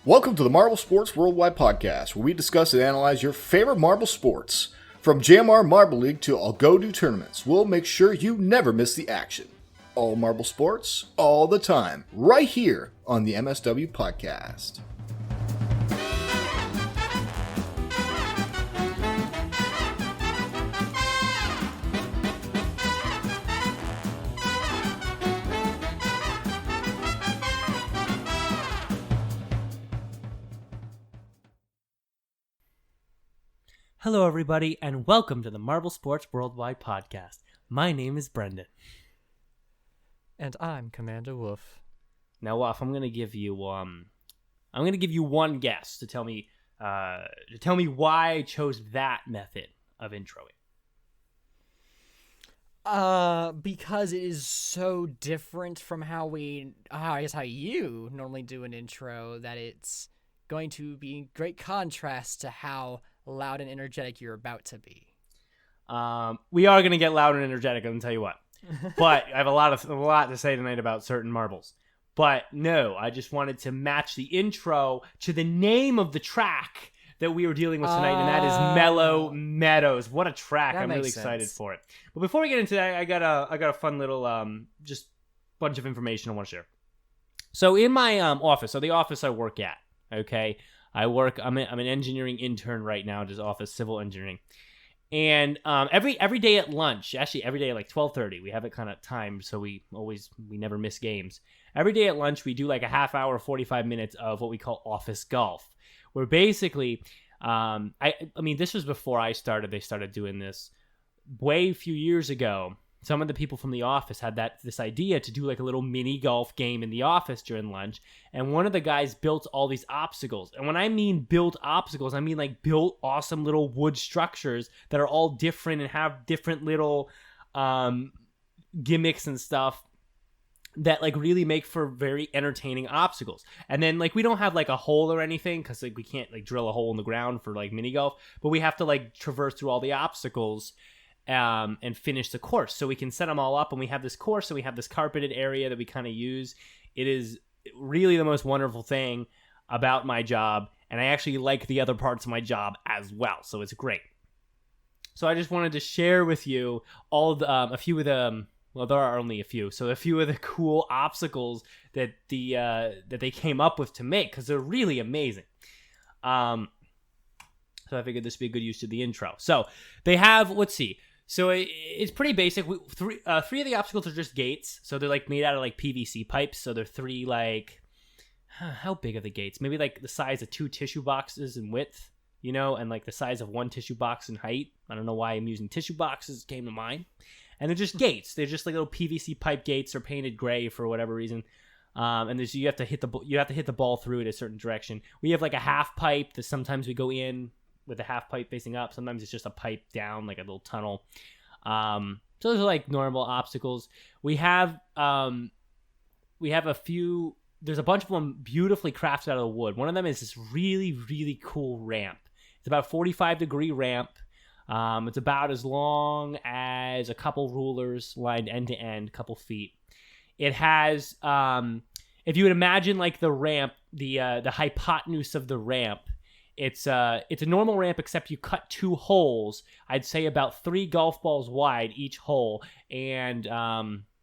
Welcome to the Marble Sports Worldwide Podcast, where we discuss and analyze your favorite marble sports. From JMR Marble League to Algodo tournaments, we'll make sure you never miss the action. All marble sports, all the time, right here on the MSW Podcast. Hello, everybody, and welcome to the Marble Sports Worldwide Podcast. My name is Brendan. And I'm Commander Wolf. Now, Wolf, I'm gonna give you one guess to tell me why I chose that method of introing. Because it is so different from how you normally do an intro that it's going to be in great contrast to how loud and energetic you're about to be. We are going to get loud and energetic, I'm going to tell you what. But I have a lot to say tonight about certain marbles. But no, I just wanted to match the intro to the name of the track that we were dealing with tonight, and that is Mellow Meadows. What a track. I'm really excited for it. But before we get into that, I got a fun little just bunch of information I want to share. So in my office, so the office I work at, okay, I'm an engineering intern right now, just office civil engineering. And every day at lunch, actually every day at like 12:30, we have it kind of timed so we never miss games. Every day at lunch we do like a half hour, 45 minutes of what we call office golf, where basically I mean this was before I started. They started doing this way few years ago. Some of the people from the office had this idea to do like a little mini golf game in the office during lunch. And one of the guys built all these obstacles. And when I mean built obstacles, I mean like built awesome little wood structures that are all different and have different little gimmicks and stuff that like really make for very entertaining obstacles. And then like we don't have like a hole or anything because like we can't like drill a hole in the ground for like mini golf, but we have to like traverse through all the obstacles and finish the course. So we can set them all up, and we have this course, and we have this carpeted area that we kind of use. It is really the most wonderful thing about my job, and I actually like the other parts of my job as well, so it's great. So I just wanted to share with you all the, a few of the, well, there are only a few, so a few of the cool obstacles that that they came up with to make, because they're really amazing. So I figured this would be a good use to the intro. So they have, let's see. So it's pretty basic. Three of the obstacles are just gates. So they're like made out of like PVC pipes. So they're three like, how big are the gates? Maybe like the size of 2 tissue boxes in width, you know, and like the size of 1 tissue box in height. I don't know why I'm using tissue boxes. It came to mind. And they're just gates. They're just like little PVC pipe gates. They're painted gray for whatever reason. And you have to hit the ball through it a certain direction. We have like a half pipe that sometimes we go in with a half pipe facing up. Sometimes it's just a pipe down, like a little tunnel. So those are like normal obstacles. We have a few. There's a bunch of them beautifully crafted out of wood. One of them is this really, really cool ramp. It's about a 45-degree ramp. It's about as long as a couple rulers lined end to end, a couple feet. It has, if you would imagine like the ramp, the hypotenuse of the ramp. It's a normal ramp, except you cut 2 holes. I'd say about 3 golf balls wide each hole, and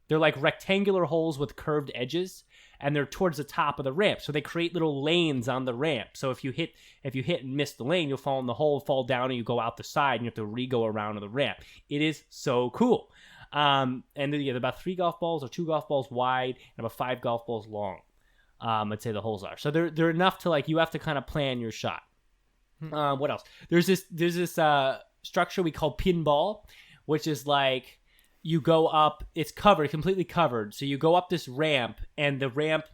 they're like rectangular holes with curved edges, and they're towards the top of the ramp. So they create little lanes on the ramp. So if you hit and miss the lane, you'll fall in the hole, fall down, and you go out the side, and you have to re-go around to the ramp. It is so cool. And they're about 3 golf balls or 2 golf balls wide and about 5 golf balls long. I'd say the holes are. So they're enough to like you have to kind of plan your shot. What else? There's this structure we call pinball, which is like you go up. It's completely covered. So you go up this ramp, and the ramp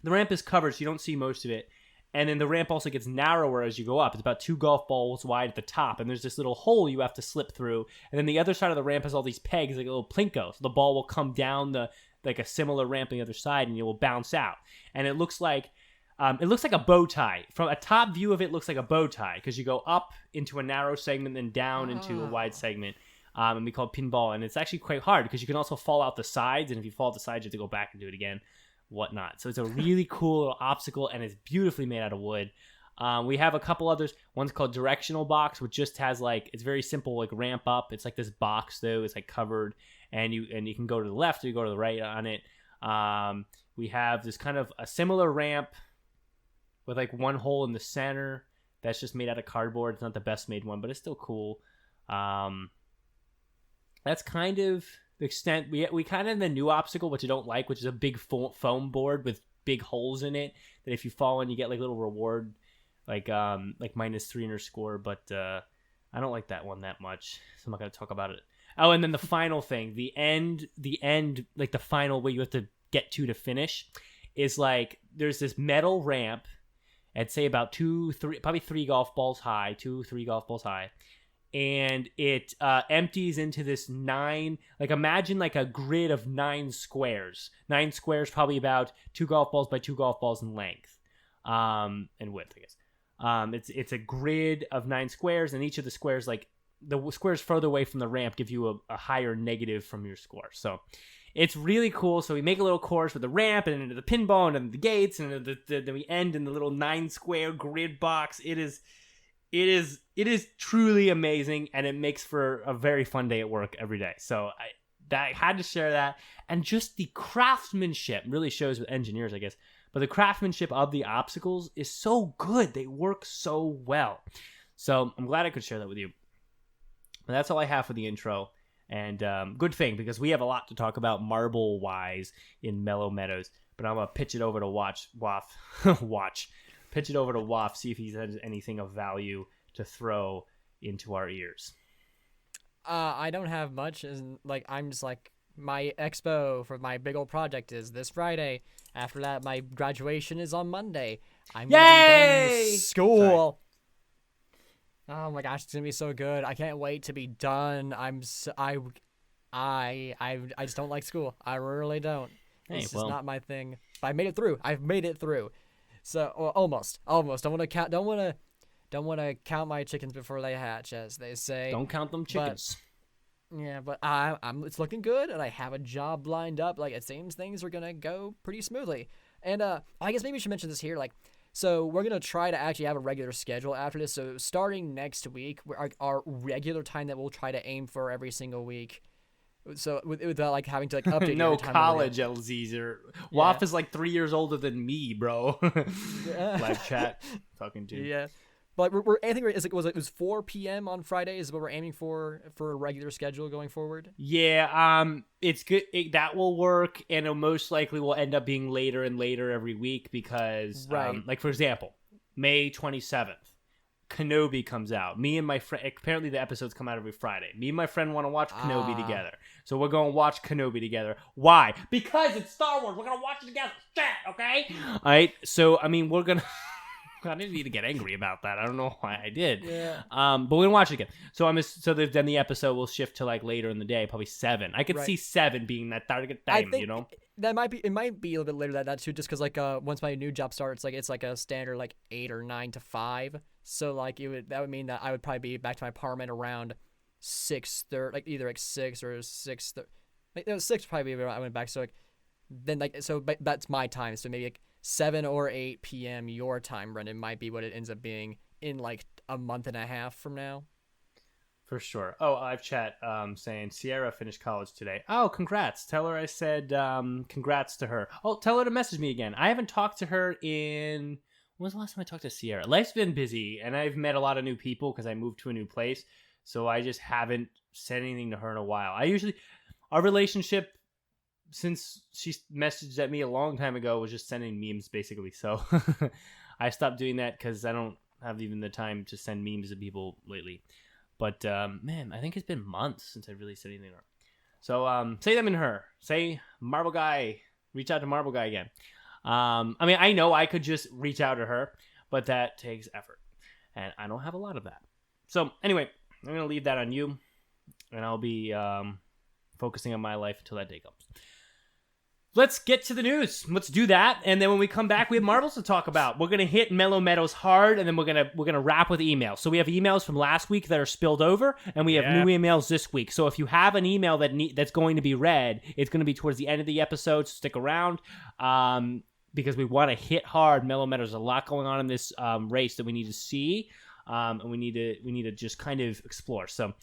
is covered, so you don't see most of it. And then the ramp also gets narrower as you go up. It's about 2 golf balls wide at the top, and there's this little hole you have to slip through. And then the other side of the ramp has all these pegs, like a little plinko. So the ball will come down like a similar ramp on the other side, and it will bounce out. And it looks like a bow tie. From a top view of it, looks like a bow tie because you go up into a narrow segment, then down into a wide segment. And we call it pinball. And it's actually quite hard because you can also fall out the sides. And if you fall out the sides, you have to go back and do it again. whatnot. So it's a really cool little obstacle, and it's beautifully made out of wood. We have a couple others. One's called Directional Box, which just has like, it's very simple, like ramp up. It's like this box though. It's like covered, and you can go to the left or you go to the right on it. We have this kind of a similar ramp with like one hole in the center that's just made out of cardboard. It's not the best made one, but it's still cool. That's kind of the extent. We kind of have the new obstacle, which I don't like, which is a big foam board with big holes in it that if you fall in, you get like little reward, like -3 in your score. But I don't like that one that much, so I'm not going to talk about it. Oh, and then the final thing, the end, like the final where you have to get to finish, is like there's this metal ramp, I'd say about 3 golf balls high, 2-3 golf balls high, and it empties into this 9, like imagine like a grid of 9 squares. 9 squares, probably about 2 golf balls by 2 golf balls in length, and width, I guess. It's a grid of 9 squares, and each of the squares, like the squares further away from the ramp, give you a higher negative from your score. So it's really cool. So we make a little course with the ramp and into the pinball and then the gates, and then we end in the little 9 square grid box. It is truly amazing, and it makes for a very fun day at work every day. So I had to share that. And just the craftsmanship really shows with engineers, I guess. But the craftsmanship of the obstacles is so good. They work so well. So I'm glad I could share that with you. But that's all I have for the intro. And good thing, because we have a lot to talk about marble-wise in Mellow Meadows. But I'm going to pitch it over to pitch it over to Waff, see if he has anything of value to throw into our ears. I don't have much. I'm just like, my expo for my big old project is this Friday. After that, my graduation is on Monday. I'm gonna be done with school. Sorry. Oh my gosh, it's gonna be so good. I can't wait to be done. I just don't like school. I really don't. It's just not my thing. But I made it through. I've made it through. So almost. Don't want to count my chickens before they hatch, as they say. Don't count them chickens. But it's looking good, and I have a job lined up. Like, it seems things are gonna go pretty smoothly. And I guess maybe we should mention this here. Like, so we're gonna try to actually have a regular schedule after this. So starting next week, our regular time that we'll try to aim for every single week. So without like having to like update. No college, LZs. Waff is like 3 years older than me, bro. Live chat, talking to. Yeah. But I think it was 4 p.m. on Friday is what we're aiming for a regular schedule going forward. Yeah, it's good. That will work, and it most likely will end up being later and later every week because, like for example, May 27th, Kenobi comes out. Me and my friend, apparently the episodes come out every Friday. Me and my friend want to watch Kenobi together. So we're going to watch Kenobi together. Why? Because it's Star Wars. We're going to watch it together. Shit, okay? All right. So, I mean, we're going to... I didn't need to get angry about that. I don't know why I did. Yeah. But we're gonna watch it again. So then the episode will shift to like later in the day, probably 7. I could see 7 being that target time. You know, it might be a little bit later than that too, just because like once my new job starts, like it's like a standard like 8 or 9 to 5. So like that would mean that I would probably be back to my apartment around 6:30, like either like 6 or 6:30. Like it was 6 probably when I went back. So like then like so but that's my time. So maybe like 7 or 8 p.m. your time, Brendan, might be what it ends up being in like a month and a half from now. For sure. Oh, I've chat saying Sierra finished college today. Oh, congrats. Tell her I said congrats to her. Oh, tell her to message me again. I haven't talked to her in... When was the last time I talked to Sierra? Life's been busy, and I've met a lot of new people because I moved to a new place, so I just haven't said anything to her in a while. Our relationship... since she messaged at me a long time ago, was just sending memes basically. So I stopped doing that because I don't have even the time to send memes to people lately. But man, I think it's been months since I really said anything to her. So say them in her. Say Marble Guy. Reach out to Marble Guy again. I mean, I know I could just reach out to her, but that takes effort, and I don't have a lot of that. So anyway, I'm gonna leave that on you, and I'll be focusing on my life until that day comes. let's get to the news. Let's do that, and then when we come back, we have marbles to talk about. We're gonna hit Mellow Meadows hard, and then we're gonna wrap with emails. So we have emails from last week that are spilled over, and we have new emails this week. So if you have an email that's going to be read, it's going to be towards the end of the episode. So stick around, because we want to hit hard. Mellow Meadows, a lot going on in this race that we need to see, and we need to just kind of explore. So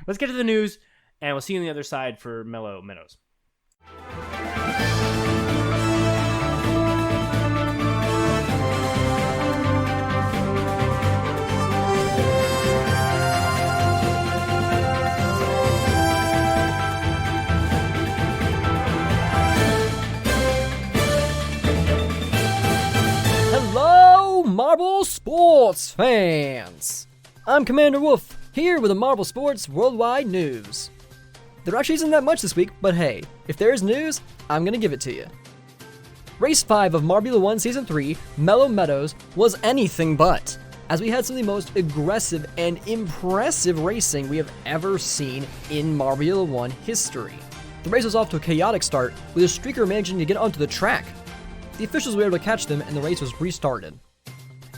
let's get to the news, and we'll see you on the other side for Mellow Meadows. Hello, Marble Sports fans! I'm Commander Wolf, here with the Marble Sports Worldwide News. There actually isn't that much this week, but hey, if there is news, I'm gonna give it to you. Race 5 of Marbula 1 Season 3, Mellow Meadows, was anything but, as we had some of the most aggressive and impressive racing we have ever seen in Marbula 1 history. The race was off to a chaotic start, with a streaker managing to get onto the track. The officials were able to catch them, and the race was restarted.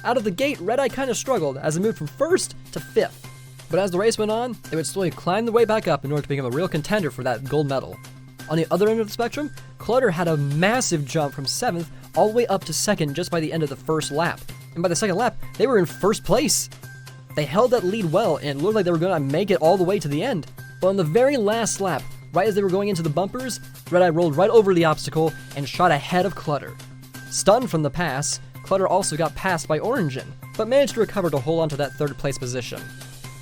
Out of the gate, Red Eye kind of struggled as they moved from 1st to 5th. But as the race went on, they would slowly climb the way back up in order to become a real contender for that gold medal. On the other end of the spectrum, Clutter had a massive jump from 7th all the way up to 2nd just by the end of the first lap. And by the second lap, they were in 1st place. They held that lead well and looked like they were going to make it all the way to the end. But on the very last lap, right as they were going into the bumpers, Red Eye rolled right over the obstacle and shot ahead of Clutter. Stunned from the pass, Clutter also got passed by Orangin, but managed to recover to hold on to that 3rd place position.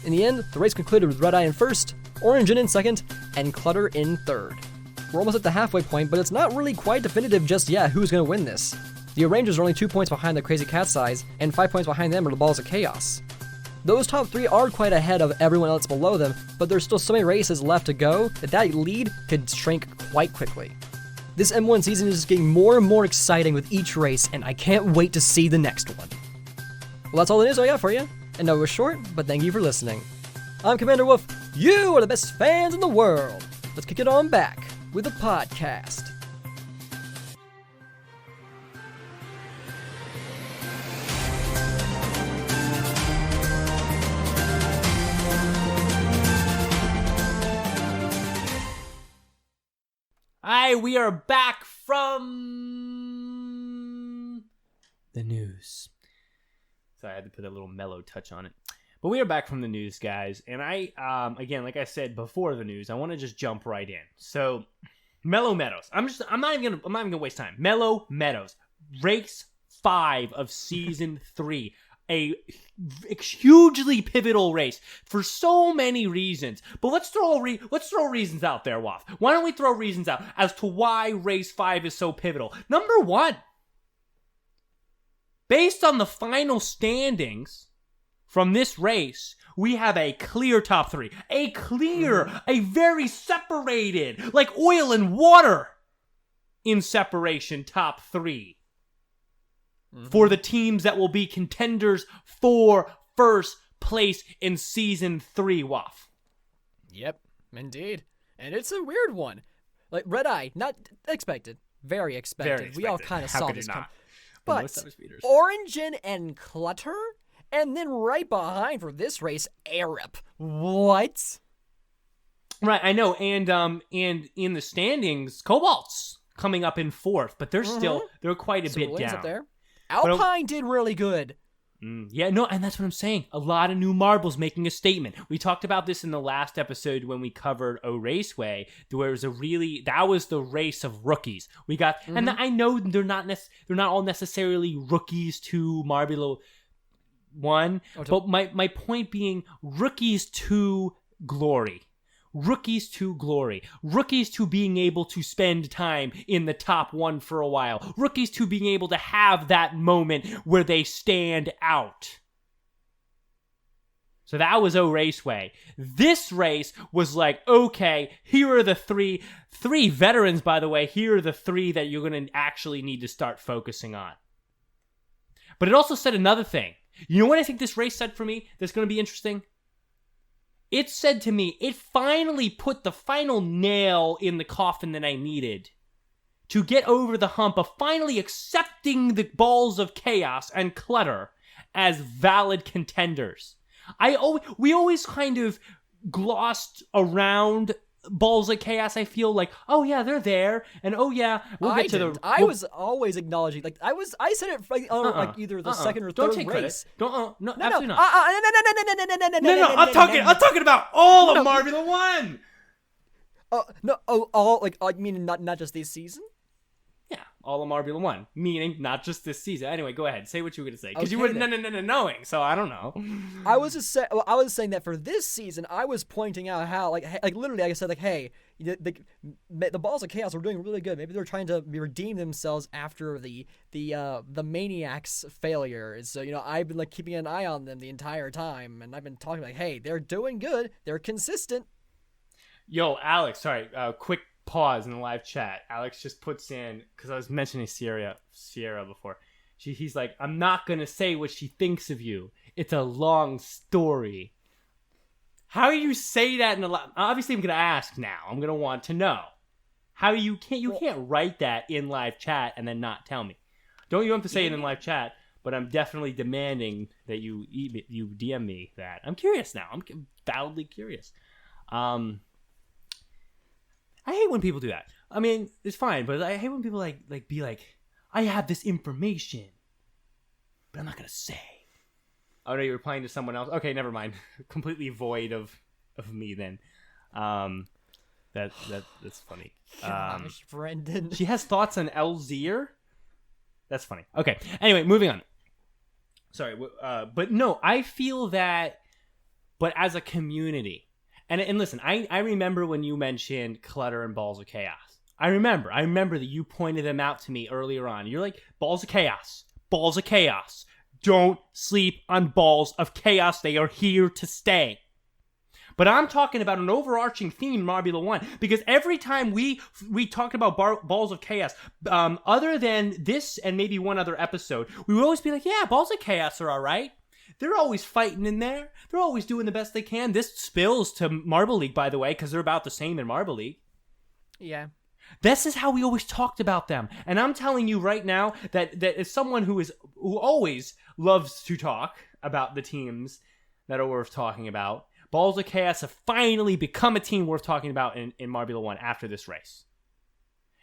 In the end, the race concluded with Red Eye in 1st, Orangin in 2nd, and Clutter in 3rd. We're almost at the halfway point, but it's not really quite definitive just yet who's going to win this. The Rangers are only 2 points behind the Crazy Cat's Eyes, and 5 points behind them are the Balls of Chaos. Those top 3 are quite ahead of everyone else below them, but there's still so many races left to go that lead could shrink quite quickly. This M1 season is just getting more and more exciting with each race, and I can't wait to see the next one. Well, that's all the news I got for you. And no, it was short, but thank you for listening. I'm Commander Wolf. You are the best fans in the world. Let's kick it on back with a podcast. Hi, we are back from the news. So I had to put a little mellow touch on it. But we are back from the news, guys. And I, again, like I said before the news, I want to just jump right in. So, Mellow Meadows. I'm not even gonna waste time. Mellow Meadows, race 5 of season 3. A hugely pivotal race for so many reasons. But let's throw reasons out there, Waff. Why don't we throw reasons out as to why race 5 is so pivotal? Number 1, based on the final standings from this race, we have a clear top 3. A very separated, like oil and water in separation top 3. For the teams that will be contenders for first place in season 3, Waff. Yep, indeed. And it's a weird one. Like, Red Eye, not expected. Very expected. We all kind of saw this come. But Orangin and Clutter, and then right behind for this race, Arab. What? Right, I know. And in the standings, Cobalt's coming up in 4th, but they're quite a bit down. Up there. Alpine did really good. Yeah, no, and that's what I'm saying. A lot of new marbles making a statement. We talked about this in the last episode when we covered O Raceway. There was that was the race of rookies. We got, and I know they're not all necessarily rookies to Marbula 1, but my point being rookies to glory. Rookies to glory. Rookies to being able to spend time in the top 1 for a while. Rookies to being able to have that moment where they stand out. So that was O Raceway. This race was like, okay, here are the three veterans, by the way. Here are the 3 that you're going to actually need to start focusing on. But it also said another thing. You know what I think this race said for me that's going to be interesting? It said to me, it finally put the final nail in the coffin that I needed to get over the hump of finally accepting the Balls of Chaos and Clutter as valid contenders. We always kind of glossed around Balls of Chaos. I feel like, oh yeah, they're there, and oh yeah, I was always acknowledging, like I said it like, like either the second or third Don't take race. Credit. No, No, absolutely no, not. no. I'm talking about all of Marbula 1. I mean, not just this season. Yeah, all of Marbula 1, meaning not just this season. Anyway, go ahead. Say what you were going to say, because you Okay, were knowing, so I don't know. I was saying that for this season, I was pointing out how, like literally, I said, like, hey, the Balls of Chaos are doing really good. Maybe they're trying to redeem themselves after the Maniacs' failure. So, I've been, like, keeping an eye on them the entire time, and I've been talking, like, hey, they're doing good. They're consistent. Yo, Alex, sorry, quick pause in the live chat. Alex just puts in, because I was mentioning Sierra before. He's like, I'm not going to say what she thinks of you. It's a long story. How do you say that in a lot? Obviously, I'm going to ask now. I'm going to want to know. How you can't write that in live chat and then not tell me. You don't have to say it in live chat, but I'm definitely demanding that you DM me that. I'm curious now. I'm validly curious. I hate when people do that. I mean, it's fine, but I hate when people be like, I have this information, but I'm not gonna say. Oh no, you're replying to someone else. Okay, never mind. Completely void of me then. That's funny. Gosh, Brendan. She has thoughts on Elzier. That's funny. Okay. Anyway, moving on. Sorry, but no, I feel that. But as a community. And listen, I remember when you mentioned Clutter and Balls of Chaos. I remember that you pointed them out to me earlier on. You're like, Balls of Chaos. Balls of Chaos. Don't sleep on Balls of Chaos. They are here to stay. But I'm talking about an overarching theme in Marbula 1, because every time we talked about Balls of Chaos, other than this and maybe one other episode, we would always be like, yeah, Balls of Chaos are all right. They're always fighting in there. They're always doing the best they can. This spills to Marble League, by the way, because they're about the same in Marble League. Yeah. This is how we always talked about them. And I'm telling you right now that as someone who always loves to talk about the teams that are worth talking about, Balls of Chaos have finally become a team worth talking about in Marbula 1 after this race.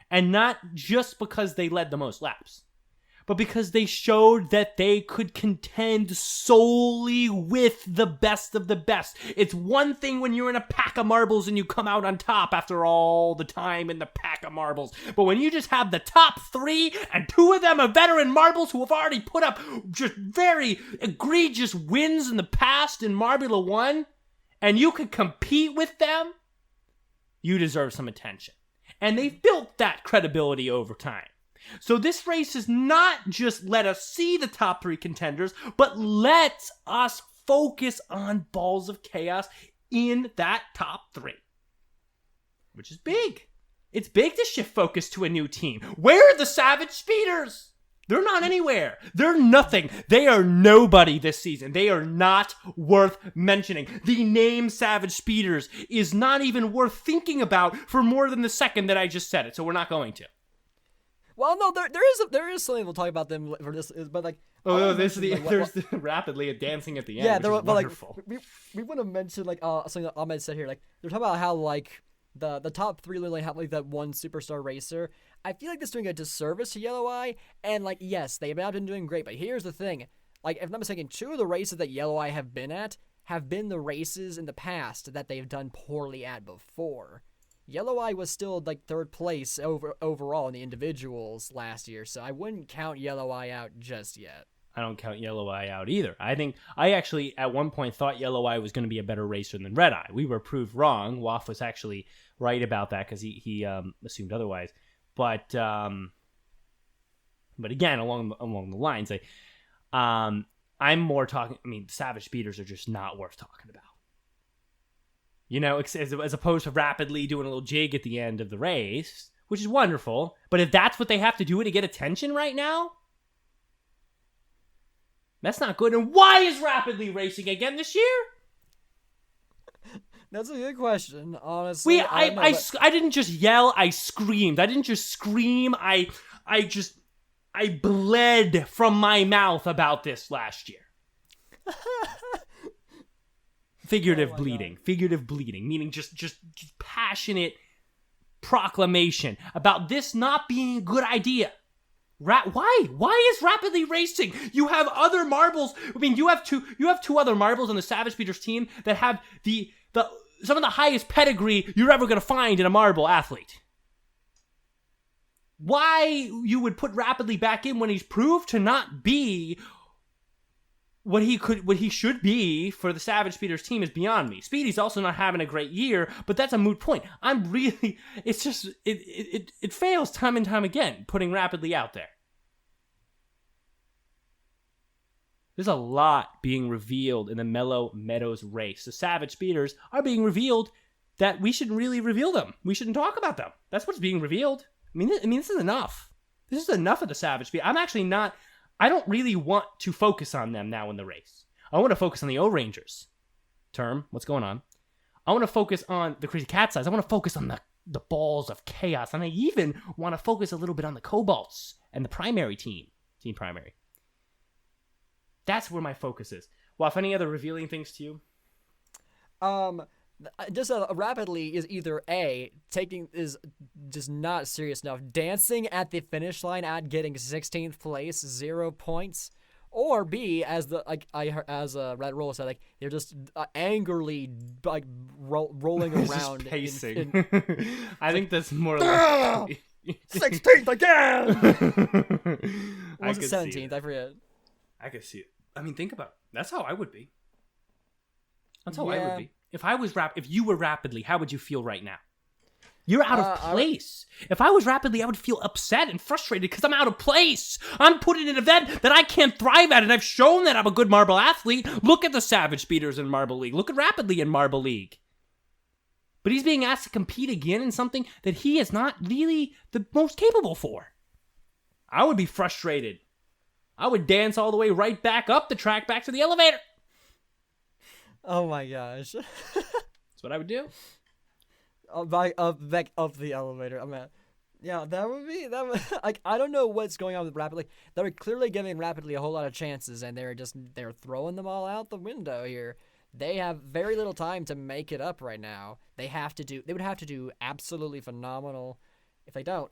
And not just because they led the most laps, but because they showed that they could contend solely with the best of the best. It's one thing when you're in a pack of marbles and you come out on top after all the time in the pack of marbles. But when you just have the top three, and two of them are veteran marbles who have already put up just very egregious wins in the past in Marbula 1, and you could compete with them, you deserve some attention. And they've built that credibility over time. So this race is not just let us see the top three contenders, but lets us focus on Balls of Chaos in that top three. Which is big. It's big to shift focus to a new team. Where are the Savage Speeders? They're not anywhere. They're nothing. They are nobody this season. They are not worth mentioning. The name Savage Speeders is not even worth thinking about for more than the second that I just said it, so we're not going to. Well, no, there is something we'll talk about them for this, but like. There's the rapidly dancing at the end. Yeah, which is wonderful. Like we want to mention like something that Ahmed said here. Like they're talking about how like the top three literally have like that one superstar racer. I feel like this is doing a disservice to Yellow Eye, and like yes, they have not been doing great, but here's the thing: like if I'm not mistaken, two of the races that Yellow Eye have been at have been the races in the past that they've done poorly at before. Yellow Eye was still like third place overall in the individuals last year, so I wouldn't count Yellow Eye out just yet. I don't count Yellow Eye out either. I actually at one point thought Yellow Eye was going to be a better racer than Red Eye. We were proved wrong. Waff was actually right about that because he assumed otherwise. But again, along the lines, I'm more talking. I mean, Savage Speeders are just not worth talking about. You know, as opposed to rapidly doing a little jig at the end of the race, which is wonderful. But if that's what they have to do to get attention right now, that's not good. And why is Rapidly racing again this year? That's a good question, honestly. I didn't just yell, I screamed. I didn't just scream, I bled from my mouth about this last year. Figurative bleeding, meaning just passionate proclamation about this not being a good idea. Why is rapidly racing? You have other marbles. I mean, you have two other marbles on the Savage Speeders team that have the some of the highest pedigree you're ever going to find in a marble athlete. Why you would put Rapidly back in when he's proved to not be what he should be for the Savage Speeders team is beyond me. Speedy's also not having a great year, but that's a moot point. It's just it fails time and time again putting Rapidly out there. There's a lot being revealed in the Mellow Meadows race. The Savage Speeders are being revealed that we shouldn't really reveal them. We shouldn't talk about them. That's what's being revealed. I mean, this is enough. This is enough of the Savage Speeders. I don't really want to focus on them now in the race. I want to focus on the O-Rangers. Term, what's going on? I want to focus on the Crazy Cat's Eyes. I want to focus on the Balls of Chaos. And I even want to focus a little bit on the Cobalts and the primary team. Team primary. That's where my focus is. Well, any other revealing things to you? Just Rapidly is either A, is just not serious enough, dancing at the finish line at getting 16th place, 0 points, or B, as Red Roller said, they're just angrily rolling around, just pacing. I think that's more like 16th again. Or was it 17th? I forget. I could see it. I mean, think about it. That's how I would be. That's how I would be. If you were Rapidly, how would you feel right now? You're out of place. If I was Rapidly, I would feel upset and frustrated because I'm out of place. I'm put in an event that I can't thrive at, and I've shown that I'm a good marble athlete. Look at the Savage Speeders in Marble League. Look at Rapidly in Marble League. But he's being asked to compete again in something that he is not really the most capable for. I would be frustrated. I would dance all the way right back up the track, back to the elevator. Oh my gosh. That's what I would do. Back up the elevator. I don't know what's going on with Rapidly. They're clearly giving Rapidly a whole lot of chances, and they're throwing them all out the window here. They have very little time to make it up right now. They would have to do absolutely phenomenal. If they don't,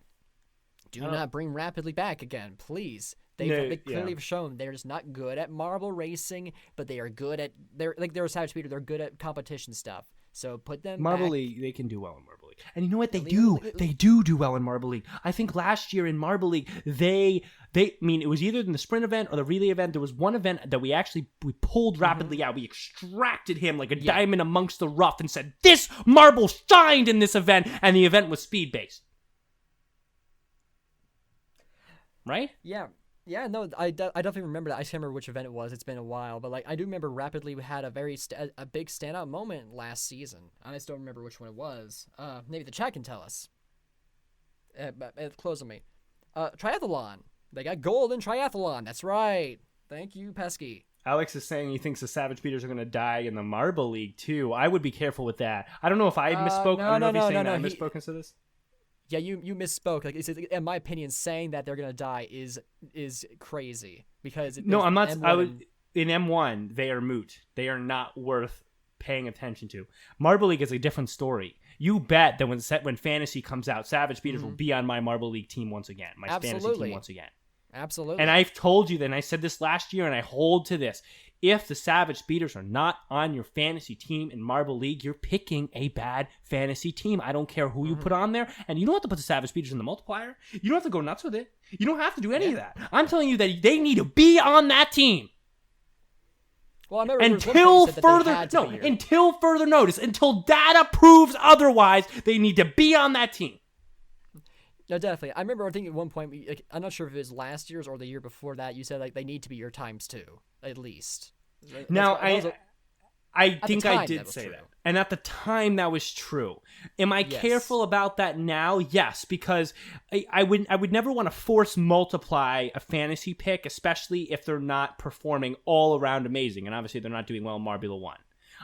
do not bring Rapidly back again, please. They clearly have shown they're just not good at marble racing, but they are good at they're a Savage Speeder. They're good at competition stuff. So put them Marble League. They can do well in Marble League, and you know what they do? They do well in Marble League. I think last year in Marble League, it was either in the sprint event or the relay event. There was one event that we pulled Rapidly out. We extracted him like a diamond amongst the rough and said, "This marble shined in this event," and the event was speed based. Right? Yeah. Yeah, no, I definitely remember that. I can't remember which event it was. It's been a while, but I do remember Rapidly had a very a big standout moment last season. I just don't remember which one it was. Maybe the chat can tell us. Close on me. Triathlon. They got gold in triathlon. That's right. Thank you, Pesky. Alex is saying he thinks the Savage Speeders are going to die in the Marble League too. I would be careful with that. I don't know if I misspoke. I don't know if he's saying that I misspoke into this. Yeah, you misspoke. In my opinion, saying that they're gonna die is crazy because no, I'm not. I would in M1 they are moot. They are not worth paying attention to. Marble League is a different story. You bet that when Fantasy comes out, Savage Speeders will be on my Marble League team once again. My Fantasy team once again. Absolutely. And I've told you that, and I said this last year, and I hold to this. If the Savage Speeders are not on your fantasy team in Marble League, you're picking a bad fantasy team. I don't care who you put on there. And you don't have to put the Savage Speeders in the multiplier. You don't have to go nuts with it. You don't have to do any of that. I'm telling you that they need to be on that team. Well, I remember until further notice, until data proves otherwise, they need to be on that team. No, definitely. I remember, I think at one point, I'm not sure if it was last year's or the year before that, you said they need to be your times two, at least. Now, I think I did say that. And at the time, that was true. Am I careful about that now? Yes, because I would never want to force multiply a fantasy pick, especially if they're not performing all around amazing. And obviously, they're not doing well in Marbula 1.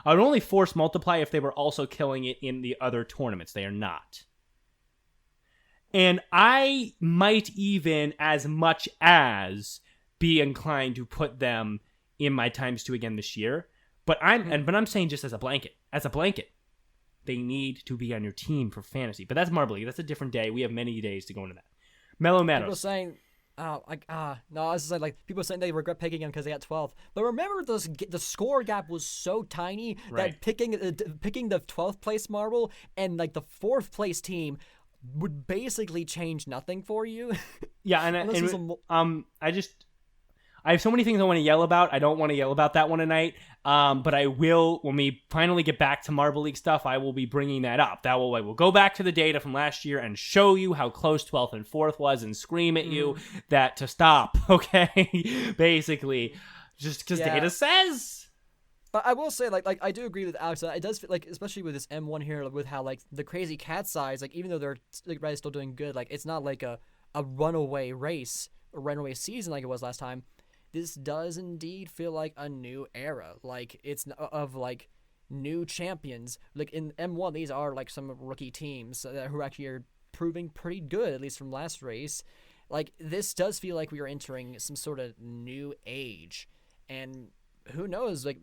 I would only force multiply if they were also killing it in the other tournaments. They are not. And I might even as much as be inclined to put them in my ×2 again this year. But I'm saying just as a blanket. As a blanket. They need to be on your team for fantasy. But that's Marble League. That's a different day. We have many days to go into that. Mellow Meadows. People saying, no, I was just like people saying they regret picking them because they got 12. But remember, the score gap was so tiny that picking the 12th place marble and like the 4th place team would basically change nothing for you. Yeah, I have so many things I want to yell about. I don't want to yell about that one tonight. But I will, when we finally get back to Marble League stuff, I will be bringing that up. I will go back to the data from last year and show you how close 12th and 4th was and scream at you that to stop, okay? Basically, just because data says. But I will say, like I do agree with Alex. It does feel like, especially with this M1 here, with how like the crazy cat size, like even though they're like still doing good, like it's not like a runaway race or runaway season like it was last time. This does indeed feel like a new era. Like it's of like new champions. Like in M1, these are like some rookie teams who actually are proving pretty good, at least from last race. Like this does feel like we are entering some sort of new age, and who knows? Like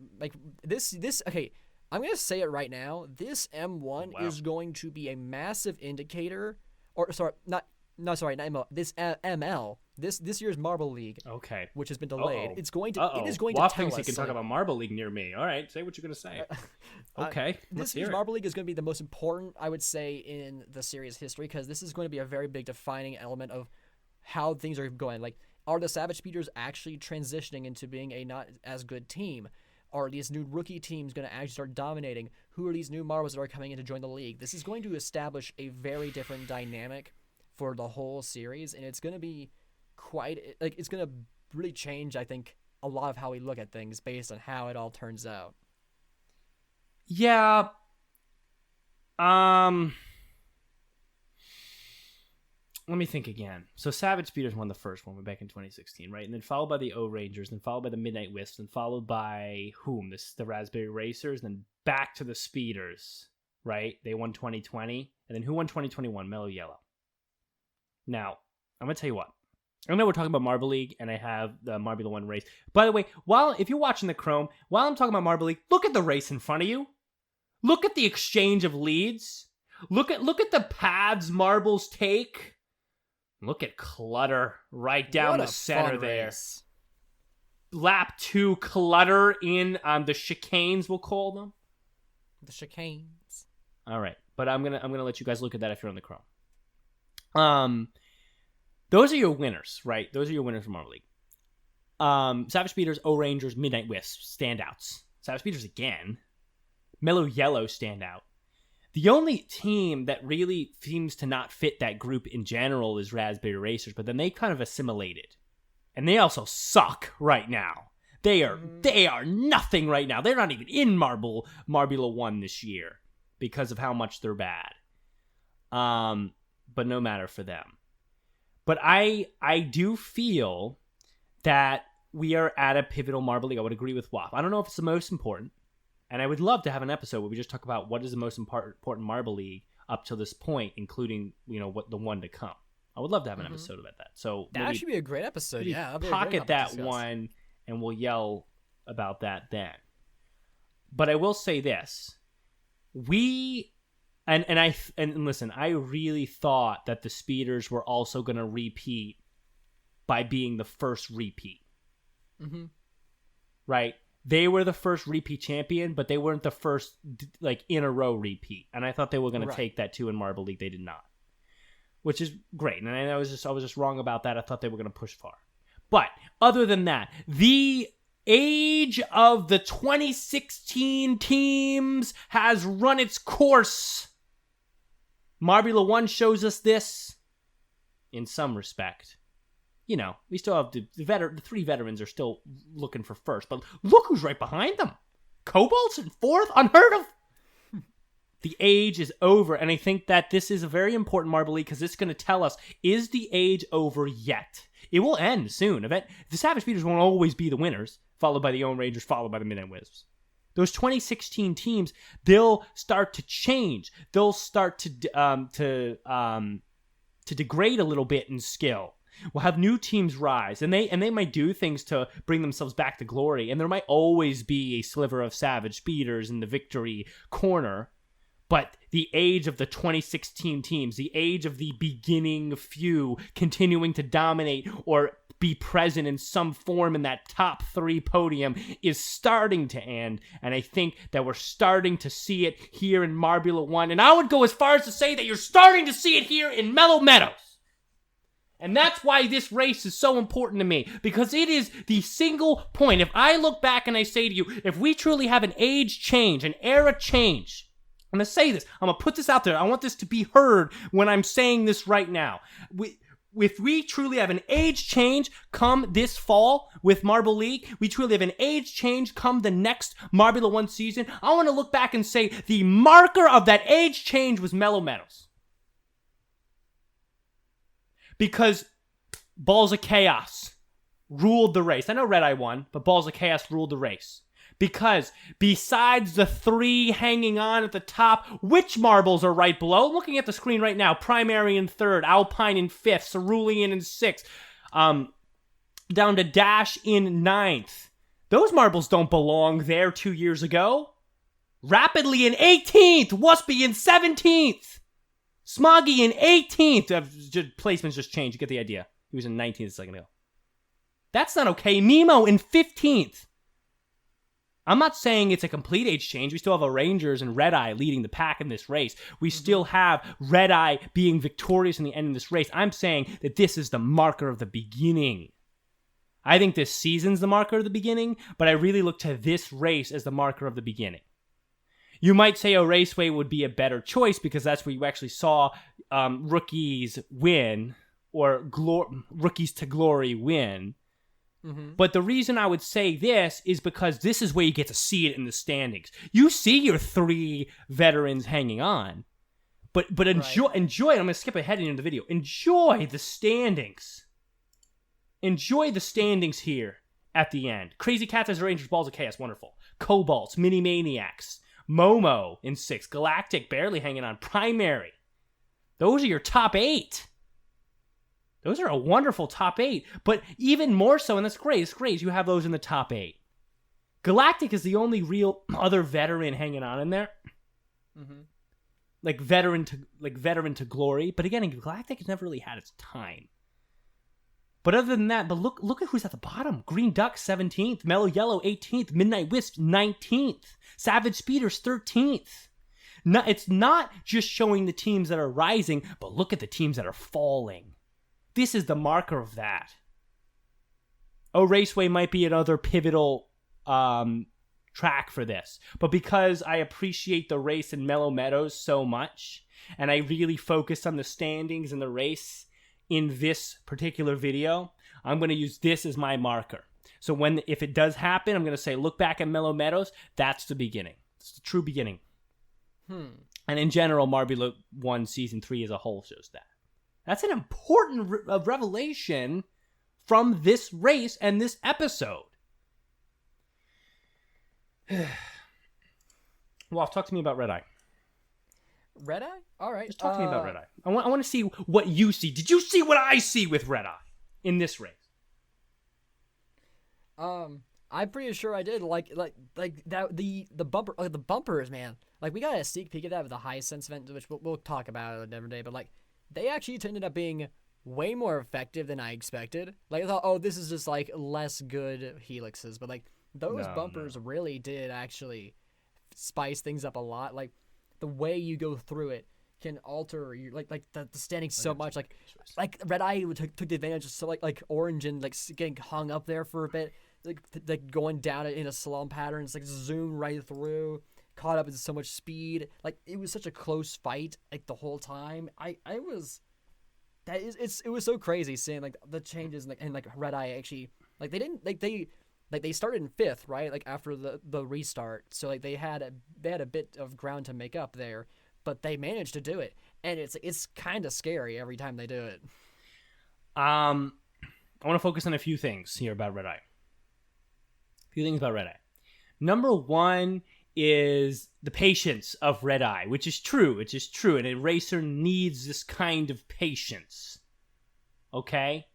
this. Okay, I'm gonna say it right now. This M1 is going to be a massive indicator, or sorry, not ML. This ML. This year's Marble League, okay, which has been delayed. Uh-oh. It is going to Waff tell thinks us. he can talk about Marble League near me. All right, say what you're gonna say. Okay, this year's Marble League is going to be the most important, I would say, in the series history, because this is going to be a very big defining element of how things are going. Like, are the Savage Speeders actually transitioning into being a not as good team? Are these new rookie teams going to actually start dominating? Who are these new marbles that are coming in to join the league? This is going to establish a very different dynamic for the whole series, and it's going to be it's going to really change, I think, a lot of how we look at things based on how it all turns out. Yeah. Let me think again. So Savage Speeders won the first one back in 2016, right? And then followed by the O Rangers, then followed by the Midnight Wisps, and followed by whom? The Raspberry Racers, then back to the Speeders, right? They won 2020. And then who won 2021? Mellow Yellow. Now, I'm going to tell you what. I know we're talking about Marble League, and I have the Marbula 1 race. By the way, if you're watching the Chrome, while I'm talking about Marble League, look at the race in front of you. Look at the exchange of leads. Look at the paths marbles take. Look at clutter right down the center there. Race. Lap 2 clutter in the chicanes, we'll call them. The chicanes. All right, but I'm gonna let you guys look at that if you're on the Chrome. Those are your winners, right? Those are your winners from Marble League. Savage Speeders, O Rangers, Midnight Wisps, standouts. Savage Speeders again. Mellow Yellow standout. The only team that really seems to not fit that group in general is Raspberry Racers, but then they kind of assimilated. And they also suck right now. They are nothing right now. They're not even in Marbula 1 this year because of how much they're bad. But no matter for them. But I do feel that we are at a pivotal Marble League. I would agree with Waff. I don't know if it's the most important. And I would love to have an episode where we just talk about what is the most important Marble League up to this point, including, what the one to come. I would love to have an episode about that. So that actually be a great episode. Yeah, pocket that one, and we'll yell about that then. But I will say this: and listen, I really thought that the Speeders were also going to repeat by being the first repeat. Mm-hmm. Right? They were the first repeat champion, but they weren't the first in a row repeat. And I thought they were going to take that too in Marble League. They did not, which is great. And I was just wrong about that. I thought they were going to push far. But other than that, the age of the 2016 teams has run its course. Marbula 1 shows us this in some respect. We still have the 3 veterans are still looking for first, but look who's right behind them. Cobalt's in 4th, unheard of. The age is over, and I think that this is a very important Marble League because it's going to tell us, is the age over yet? It will end soon. The Savage Speeders won't always be the winners, followed by the Own Rangers, followed by the Midnight Wisps. Those 2016 teams, they'll start to change. They'll start to degrade a little bit in skill. We'll have new teams rise, and they might do things to bring themselves back to glory. And there might always be a sliver of Savage Speeders in the victory corner. But the age of the 2016 teams, the age of the beginning few continuing to dominate or be present in some form in that top 3 podium is starting to end. And I think that we're starting to see it here in Marbula 1. And I would go as far as to say that you're starting to see it here in Mellow Meadows. And that's why this race is so important to me, because it is the single point. If I look back and I say to you, if we truly have an age change, an era change, I'm going to say this. I'm going to put this out there. I want this to be heard when I'm saying this right now. If we truly have an age change come this fall with Marble League, we truly have an age change come the next Marbula 1 season, I want to look back and say the marker of that age change was Mellow Meadows. Because Balls of Chaos ruled the race. I know Red Eye won, but Balls of Chaos ruled the race. Because besides the 3 hanging on at the top, which marbles are right below? Looking at the screen right now, Primary in 3rd, Alpine in 5th, Cerulean in 6th, down to Dash in 9th. Those marbles don't belong there 2 years ago. Rapidly in 18th, Wuspy in 17th, Smoggy in 18th. Placements just changed, you get the idea. He was in 19th a second ago. That's not okay. Nemo in 15th. I'm not saying it's a complete age change. We still have a Rangers and Red Eye leading the pack in this race. We still have Red Eye being victorious in the end of this race. I'm saying that this is the marker of the beginning. I think this season's the marker of the beginning, but I really look to this race as the marker of the beginning. You might say a Raceway would be a better choice because that's where you actually saw rookies win, or rookies to glory win. Mm-hmm. But the reason I would say this is because this is where you get to see it in the standings. You see your 3 veterans hanging on, but enjoy. I'm going to skip ahead into the video. Enjoy the standings. Enjoy the standings here at the end. Crazy Cats as Rangers, Balls of Chaos, wonderful. Cobalts, Mini Maniacs, Momo in 6th, Galactic barely hanging on, Primary. Those are your top 8. Those are a wonderful top 8, but even more so, and that's great, it's great, you have those in the top 8. Galactic is the only real other veteran hanging on in there. Mm-hmm. Like veteran to glory, but again, Galactic has never really had its time. But other than that, but look at who's at the bottom. Green Duck 17th, Mellow Yellow 18th, Midnight Wisp 19th, Savage Speeders 13th. No, it's not just showing the teams that are rising, but look at the teams that are falling. This is the marker of that. Raceway might be another pivotal track for this. But because I appreciate the race in Mellow Meadows so much, and I really focused on the standings and the race in this particular video, I'm going to use this as my marker. So if it does happen, I'm going to say, look back at Mellow Meadows. That's the beginning. It's the true beginning. And in general, Marbula 1 Season 3 as a whole shows that. That's an important revelation from this race and this episode. Well, talk to me about Red Eye. Red Eye? All right. Just talk to me about Red Eye. I want to see what you see. Did you see what I see with Red Eye in this race? I'm pretty sure I did. Like that. The bumpers, man. Like, we got a sneak peek of that with the high sense event, which we'll talk about a different day. But like, they actually ended up being way more effective than I expected. Like, I thought, this is just like less good helixes, but like those bumpers really did actually spice things up a lot. Like, the way you go through it can alter your like the standings so much. Like Red Eye took the advantage of so like Orange and like getting hung up there for a bit, like going down in a slalom pattern. It's like zoom right through. Caught up in so much speed. Like, it was such a close fight like the whole time. It was so crazy seeing like the changes and like Red Eye actually like they started in 5th, right? Like, after the restart. So like they had a bit of ground to make up there, but they managed to do it. And it's kind of scary every time they do it. I want to focus on a few things here about Red Eye. A few things about Red Eye. Number one is the patience of Red Eye, which is true. It is true. And a racer needs this kind of patience. Okay?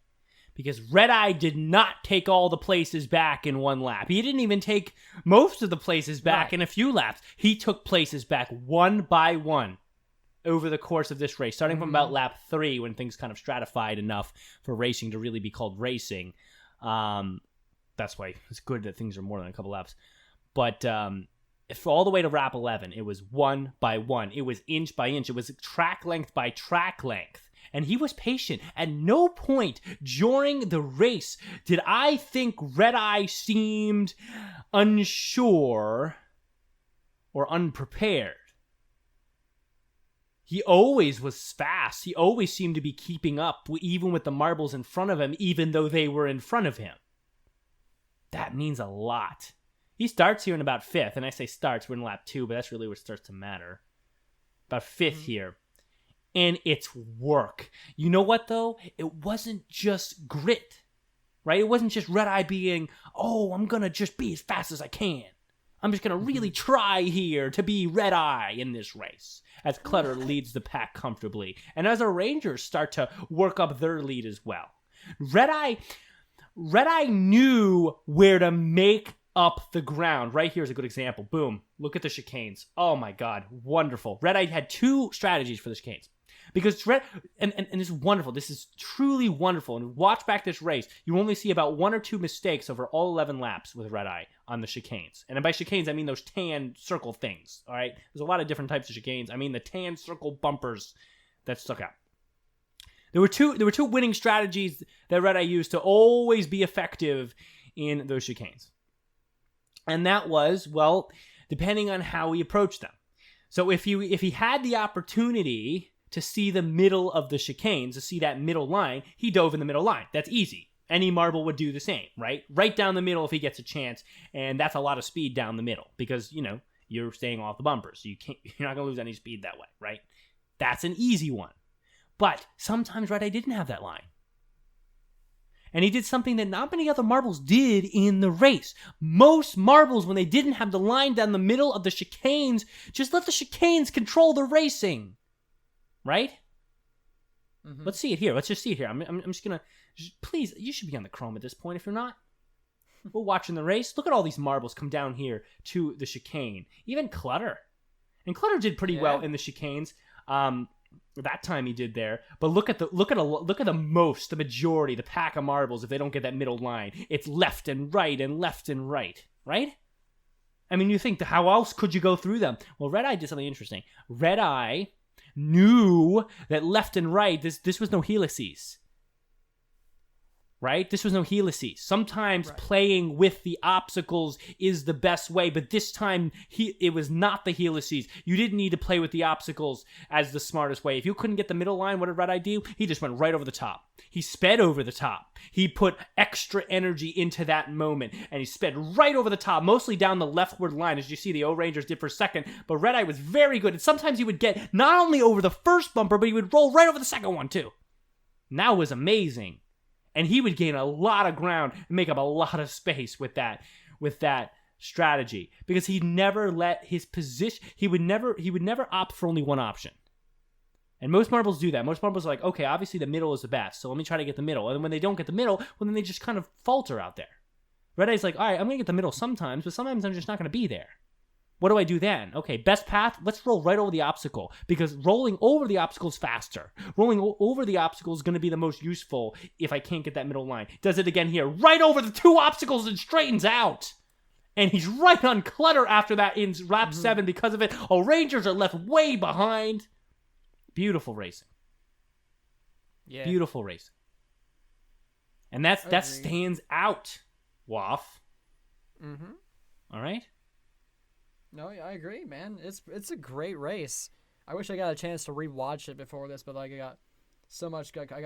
Because Red Eye did not take all the places back in one lap. He didn't even take most of the places back in a few laps. He took places back one by one over the course of this race, starting from about lap 3 when things kind of stratified enough for racing to really be called racing. That's why it's good that things are more than a couple laps. But for all the way to lap 11, it was one by one. It was inch by inch. It was track length by track length. And he was patient. At no point during the race did I think Red Eye seemed unsure or unprepared. He always was fast. He always seemed to be keeping up, even with the marbles in front of him, even though they were in front of him. That means a lot. He starts here in about 5th, and I say starts, we're in lap 2, but that's really where it starts to matter. About 5th here. And it's work. You know what, though? It wasn't just grit, right? It wasn't just Red Eye being, I'm going to just be as fast as I can. I'm just going to really try here to be Red Eye in this race, as Clutter leads the pack comfortably. And as our Rangers start to work up their lead as well. Red Eye knew where to make up the ground. Right here is a good example. Boom. Look at the chicanes. Oh my God. Wonderful. Red Eye had 2 strategies for the chicanes. Because and this is wonderful. This is truly wonderful. And watch back this race. You only see about 1 or 2 mistakes over all 11 laps with Red Eye on the chicanes. And by chicanes, I mean those tan circle things. All right? There's a lot of different types of chicanes. I mean the tan circle bumpers that stuck out. There were two winning strategies that Red Eye used to always be effective in those chicanes. And that was, well, depending on how he approached them. So if he had the opportunity to see the middle of the chicanes, to see that middle line, he dove in the middle line. That's easy. Any marble would do the same, right? Right down the middle if he gets a chance, and that's a lot of speed down the middle because, you're staying off the bumpers. So you're not going to lose any speed that way, right? That's an easy one. But sometimes Red Eye didn't have that line. And he did something that not many other marbles did in the race. Most marbles, when they didn't have the line down the middle of the chicanes, just let the chicanes control the racing. Right? Mm-hmm. Let's see it here. Let's just see it here. I'm just going to... Please, you should be on the Chrome at this point if you're not. We're watching the race. Look at all these marbles come down here to the chicane. Even Clutter. And Clutter did pretty well in the chicanes. That time he did there. But look at the majority, the pack of marbles, if they don't get that middle line. It's left and right and left and right. Right? I mean, you think, how else could you go through them? Well, Red Eye did something interesting. Red Eye knew that left and right, this was no helices. Right? This was no helices. Sometimes playing with the obstacles is the best way, but this time it was not the helices. You didn't need to play with the obstacles as the smartest way. If you couldn't get the middle line, what did Red Eye do? He just went right over the top. He sped over the top. He put extra energy into that moment, and he sped right over the top, mostly down the leftward line, as you see the O-Rangers did for second, but Red Eye was very good, and sometimes he would get not only over the first bumper, but he would roll right over the second one, too. And that was amazing. And he would gain a lot of ground and make up a lot of space with that strategy, because he never let his position. He would never opt for only one option. And most marbles do that. Most marbles are like, okay, obviously the middle is the best, so let me try to get the middle. And when they don't get the middle, well, then they just kind of falter out there. Red Eye's like, all right, I'm gonna get the middle sometimes, but sometimes I'm just not gonna be there. What do I do then? Okay, best path, let's roll right over the obstacle, because rolling over the obstacle is faster. Rolling over the obstacle is going to be the most useful if I can't get that middle line. Does it again here, right over the 2 obstacles and straightens out. And he's right on Clutter after that in lap 7 because of it. Oh, Rangers are left way behind. Beautiful racing. Yeah. Beautiful racing. And that stands out, Waff. Mm-hmm. All right? No, I agree, man. It's a great race. I wish I got a chance to rewatch it before this, but I got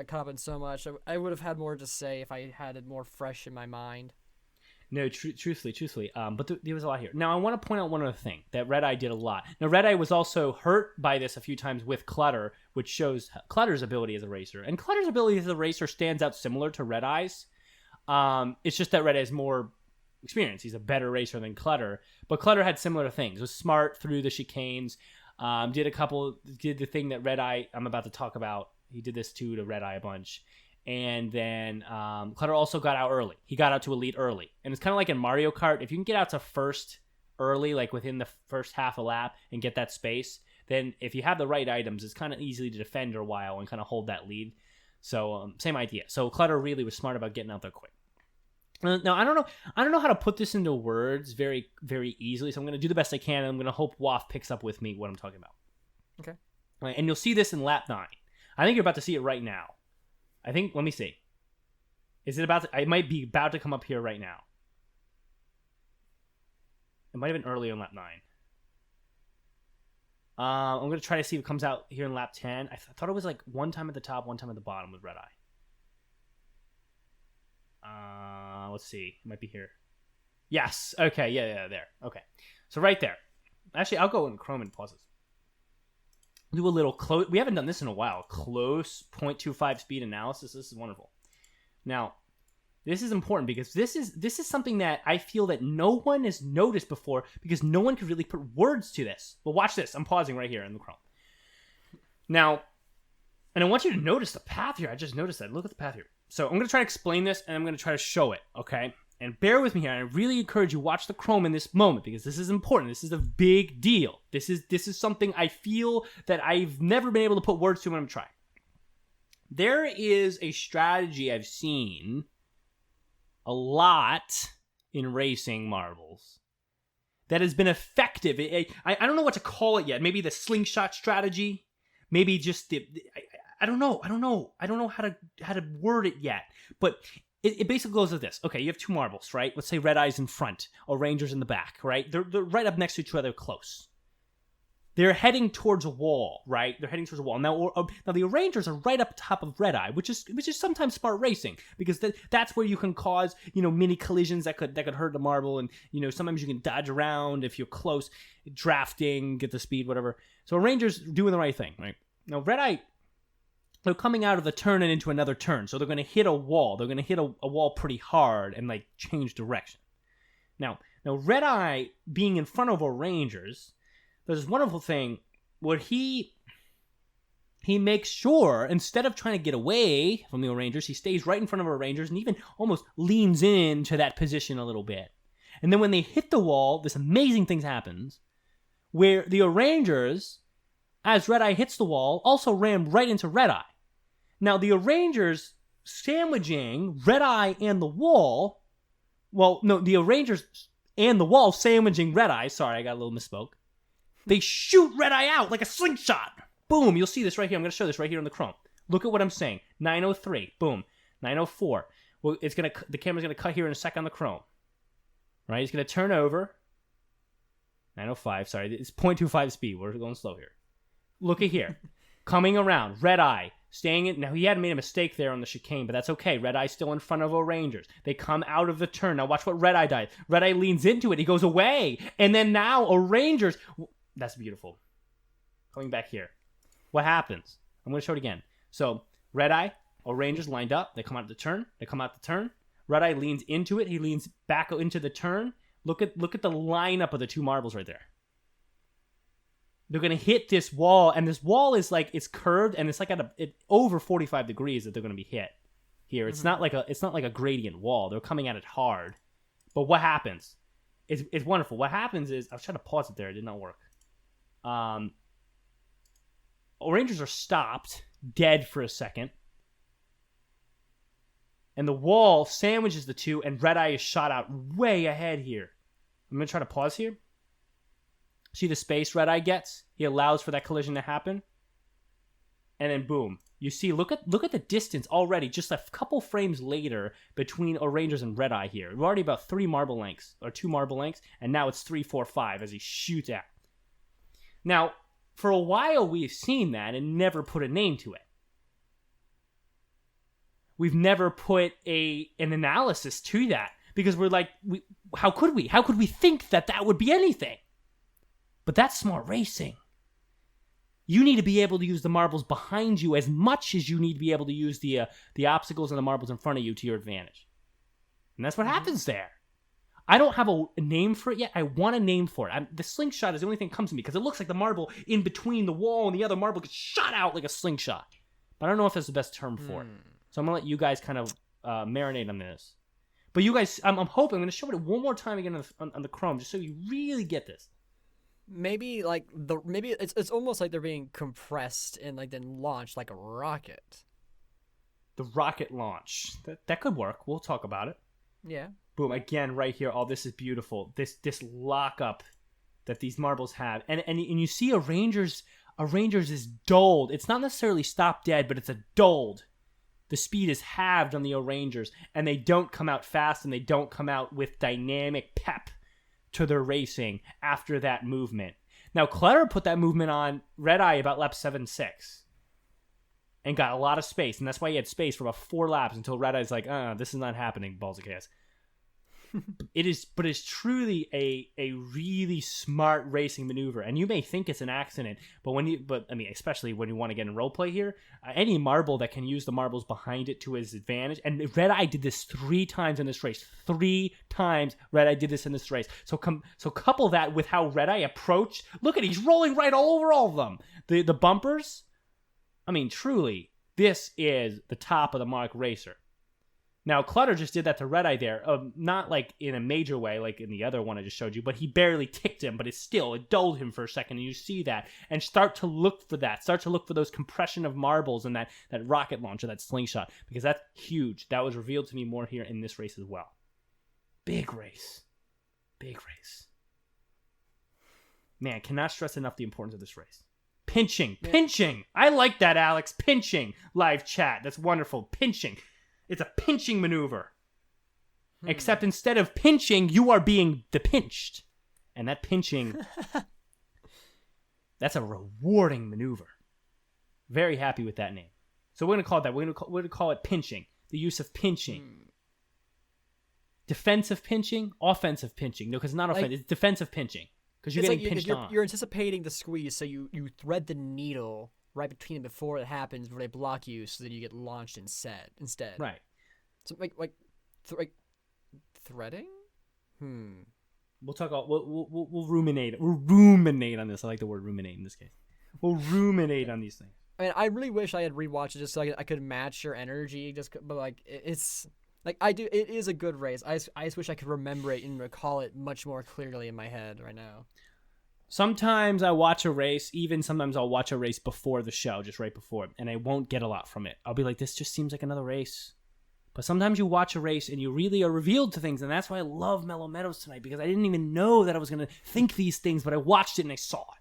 caught up in so much. I would have had more to say if I had it more fresh in my mind. No, truthfully. But there was a lot here. Now, I want to point out one other thing that Red Eye did a lot. Now, Red Eye was also hurt by this a few times with Clutter, which shows Clutter's ability as a racer. And Clutter's ability as a racer stands out similar to Red Eye's. It's just that Red Eye is more experience. He's a better racer than Clutter, but Clutter had similar things. Was smart through the chicanes. Did the thing that Red Eye I'm about to talk about. He did this too to Red Eye a bunch. And then Clutter also got out early. He got out to elite early. And it's kind of like in Mario Kart. If you can get out to first early, like within the first half a lap and get that space, then if you have the right items, it's kind of easy to defend for a while and kind of hold that lead. So same idea. So Clutter really was smart about getting out there quick. Now, I don't know how to put this into words very, very easily, so I'm going to do the best I can, and I'm going to hope Waff picks up with me what I'm talking about. Okay. Right, and you'll see this in lap 9. I think you're about to see it right now. Let me see. Is it about to, I might be about to come up here right now. It might have been earlier in lap 9. I'm going to try to see if it comes out here in lap 10. I thought it was like one time at the top, one time at the bottom with Red Eye. Let's see. It might be here. Yes. Okay. Yeah. There. Okay. So right there. Actually, I'll go in Chrome and pause this. Do a little close. We haven't done this in a while. Close 0.25 speed analysis. This is wonderful. Now, this is important because this is something that I feel that no one has noticed before because no one could really put words to this. But watch this. I'm pausing right here in the Chrome. Now, and I want you to notice the path here. I just noticed that. Look at the path here. So I'm going to try to explain this, and I'm going to try to show it, okay? And bear with me here. And I really encourage you to watch the Chrome in this moment because this is important. This is a big deal. This is something I feel that I've never been able to put words to when I'm trying. There is a strategy I've seen a lot in racing marbles that has been effective. I don't know what to call it yet. Maybe the slingshot strategy. Maybe just the... I don't know how to word it yet, but it basically goes like this. Okay, you have two marbles, right? Let's say Red Eye's in front, or Ranger's in the back, right? They're right up next to each other, close. They're heading towards a wall, right? They're heading towards a wall. Now the Rangers are right up top of Red Eye, which is sometimes smart racing because that's where you can cause mini collisions that could hurt the marble, and sometimes you can dodge around if you're close, drafting, get the speed, whatever. So a Ranger's doing the right thing, right? Now Red Eye. They're coming out of the turn and into another turn, so they're going to hit a wall. They're going to hit a wall pretty hard and change direction. Now Red Eye being in front of a Rangers, there's this wonderful thing where he makes sure instead of trying to get away from the Rangers, he stays right in front of a Rangers and even almost leans into that position a little bit. And then when they hit the wall, this amazing thing happens where the Rangers, as Red Eye hits the wall, also ran right into Red Eye. Now, the Rangers sandwiching Red Eye and the wall... Well, no, the Rangers and the wall sandwiching Red Eye. Sorry, I got a little misspoke. They shoot Red Eye out like a slingshot. Boom, you'll see this right here. I'm going to show this right here in the Chrome. Look at what I'm saying. 903. Boom. 904. Well, the camera's going to cut here in a sec on the Chrome. Right? It's going to turn over. 905. Sorry, it's 0.25 speed. We're going slow here. Look at here. Coming around. Red Eye. Staying in. Now, he had made a mistake there on the chicane, but that's okay. Red Eye's still in front of Rangers. They come out of the turn. Now, watch what Red Eye does. Red Eye leans into it. He goes away. And then now, Rangers... That's beautiful. Coming back here. What happens? I'm going to show it again. So, Red Eye, Rangers lined up. They come out of the turn. They come out the turn. Red Eye leans into it. He leans back into the turn. Look at the lineup of the two marbles right there. They're going to hit this wall, and this wall is it's curved, and it's at over 45 degrees that they're going to be hit here. It's not like a gradient wall. They're coming at it hard. But what happens? It's wonderful. What happens is, I was trying to pause it there. It did not work. Rangers are stopped, dead for a second. And the wall sandwiches the two, and Red Eye is shot out way ahead here. I'm going to try to pause here. See the space Red Eye gets? He allows for that collision to happen. And then boom. You see, look at the distance already, just a couple frames later between Rangers and Red Eye here. We're already about 2 marble lengths, and now it's 3, 4, 5 as he shoots out. Now, for a while we've seen that and never put a name to it. We've never put an analysis to that because we're like, how could we? How could we think that would be anything? But that's smart racing. You need to be able to use the marbles behind you as much as you need to be able to use the obstacles and the marbles in front of you to your advantage. And that's what happens there. I don't have a name for it yet. I want a name for it. The slingshot is the only thing that comes to me because it looks like the marble in between the wall and the other marble gets shot out like a slingshot. But I don't know if that's the best term for it. So I'm going to let you guys kind of marinate on this. But you guys, I'm hoping, I'm going to show it one more time again on the Chrome just so you really get this. Maybe it's almost like they're being compressed and like then launched like a rocket. The rocket launch. That could work. We'll talk about it. Yeah. Boom, again, right here. Oh, this is beautiful. This lockup that these marbles have. And you see a Ranger's is dulled. It's not necessarily stop dead, but it's a dulled. The speed is halved on the O'Rangers, and they don't come out fast, and they don't come out with dynamic pep to their racing after that movement. Now, Clutter put that movement on Red Eye about lap 7-6 and got a lot of space, and that's why he had space for about 4 laps until Red Eye's like, this is not happening, balls of chaos. But it's truly a really smart racing maneuver, and you may think it's an accident, but especially when you want to get in role play here, any marble that can use the marbles behind it to his advantage, and Red Eye did this 3 times in this race. 3 times Red Eye did this in this race. So couple that with how Red Eye approached. Look at, he's rolling right all over all of them. The bumpers. I mean, truly, this is the top of the mark racer. Now, Clutter just did that to Red Eye there, not like in a major way, like in the other one I just showed you, but he barely ticked him, but it dulled him for a second, and you see that, and start to look for that, start to look for those compression of marbles and that rocket launcher, that slingshot, because that's huge. That was revealed to me more here in this race as well. Big race. Man, cannot stress enough the importance of this race. Pinching. I like that, Alex. Pinching. Live chat. That's wonderful. Pinching. It's a pinching maneuver. Except instead of pinching, you are being pinched. And that pinching, that's a rewarding maneuver. Very happy with that name. So we're going to call it that. We're going to call it pinching. The use of pinching. Defensive pinching, offensive pinching. No, because it's not offensive. It's defensive pinching. Because you're getting pinched on. You're anticipating the squeeze, so you thread the needle right between them before it happens, before they block you, so that you get launched instead. Right. So like threading. We'll talk about. We'll ruminate. We'll ruminate on this. I like the word ruminate in this case. We'll ruminate on these things. I mean, I really wish I had rewatched it just so I could match your energy. But like it's like I do. It is a good race. I just wish I could remember it and recall it much more clearly in my head right now. Sometimes I watch a race, sometimes I'll watch a race before the show, just right before, and I won't get a lot from it. I'll be like, this just seems like another race. But sometimes you watch a race and you really are revealed to things, and that's why I love Mellow Meadows tonight, because I didn't even know that I was going to think these things, but I watched it and I saw it.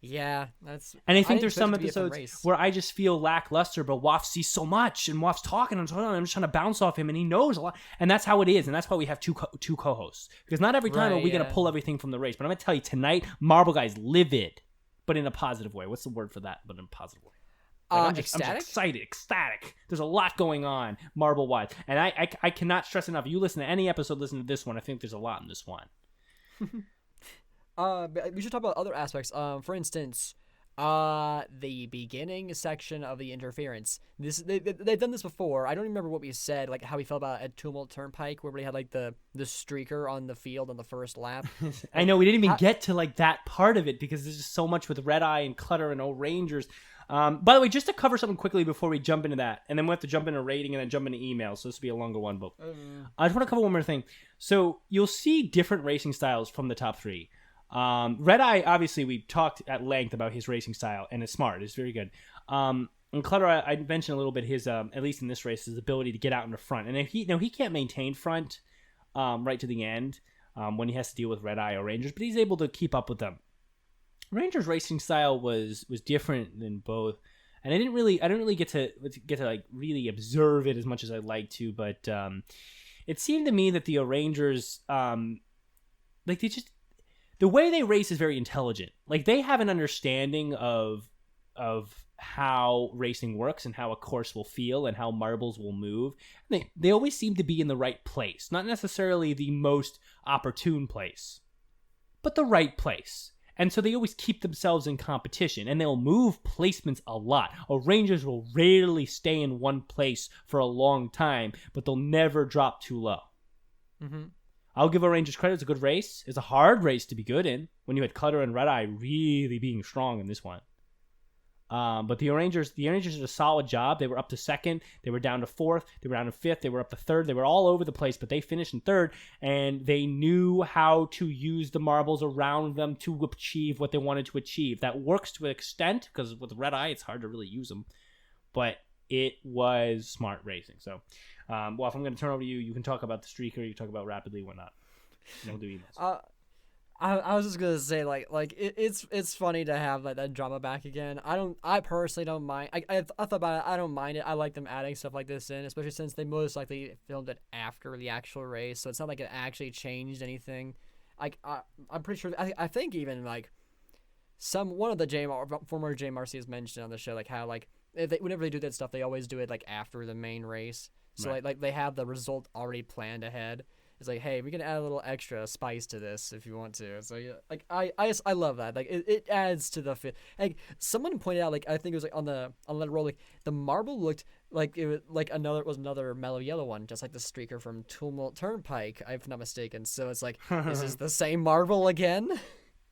Yeah, that's. And I think there's some episodes where I just feel lackluster, but Waff sees so much, and Waff's talking, and I'm just trying to bounce off him, and he knows a lot, and that's how it is, and that's why we have two co-hosts, because not every time are we going to pull everything from the race. But I'm going to tell you tonight, Marble Guy's livid, but in a positive way. What's the word for that? But in a positive way. Like, I'm just excited, ecstatic. There's a lot going on, Marble-wise, and I cannot stress enough. You listen to any episode, listen to this one. I think there's a lot in this one. But we should talk about other aspects. For instance, the beginning section of the interference. They've done this before. I don't remember what we said, like how we felt about at Tumult Turnpike, where we had like the streaker on the field on the first lap. I know we didn't even get to like that part of it because there's just so much with Red Eye and Clutter and O'Rangers. By the way, just to cover something quickly before we jump into that, and then we'll have to jump into rating and then jump into emails, so this will be a longer one, but I just want to cover one more thing. So you'll see different racing styles from the top three. Red Eye, obviously, we talked at length about his racing style, and it's smart. It's very good. And Clutter, I mentioned a little bit his, at least in this race, his ability to get out in the front. And if he can't maintain front right to the end when he has to deal with Red Eye or Rangers, but he's able to keep up with them. Rangers' racing style was different than both, and I didn't really get to like really observe it as much as I'd like to, but it seemed to me that the Rangers like they just. The way they race is very intelligent. Like, they have an understanding of how racing works and how a course will feel and how marbles will move. They always seem to be in the right place. Not necessarily the most opportune place, but the right place. And so they always keep themselves in competition, and they'll move placements a lot. Rangers will rarely stay in one place for a long time, but they'll never drop too low. Mm-hmm. I'll give O'Rangers credit. It's a good race. It's a hard race to be good in when you had Cutter and Red Eye really being strong in this one. But the O'Rangers did a solid job. They were up to second. They were down to fourth. They were down to fifth. They were up to third. They were all over the place, but they finished in third, and they knew how to use the marbles around them to achieve what they wanted to achieve. That works to an extent, because with Red Eye, it's hard to really use them, but it was smart racing. So, well, if I'm going to turn over to you, you can talk about the streaker, you can talk about rapidly, whatnot. And we'll do emails. I was just gonna say it's funny to have like that drama back again. I personally don't mind. I thought about it. I don't mind it. I like them adding stuff like this in, especially since they most likely filmed it after the actual race, so it's not like it actually changed anything. I'm pretty sure. I think even like one of the former JMRC has mentioned on the show like how like whenever they do that stuff, they always do it like after the main race. So Right. like they have the result already planned ahead. It's like, hey, we can add a little extra spice to this if you want to. So yeah, like I love that. Like it adds to the like someone pointed out, like I think it was like on the roll, like the marble looked like it was like another mellow yellow one, just like the streaker from Tumult Turnpike, if I'm not mistaken. So it's like, is this the same marble again?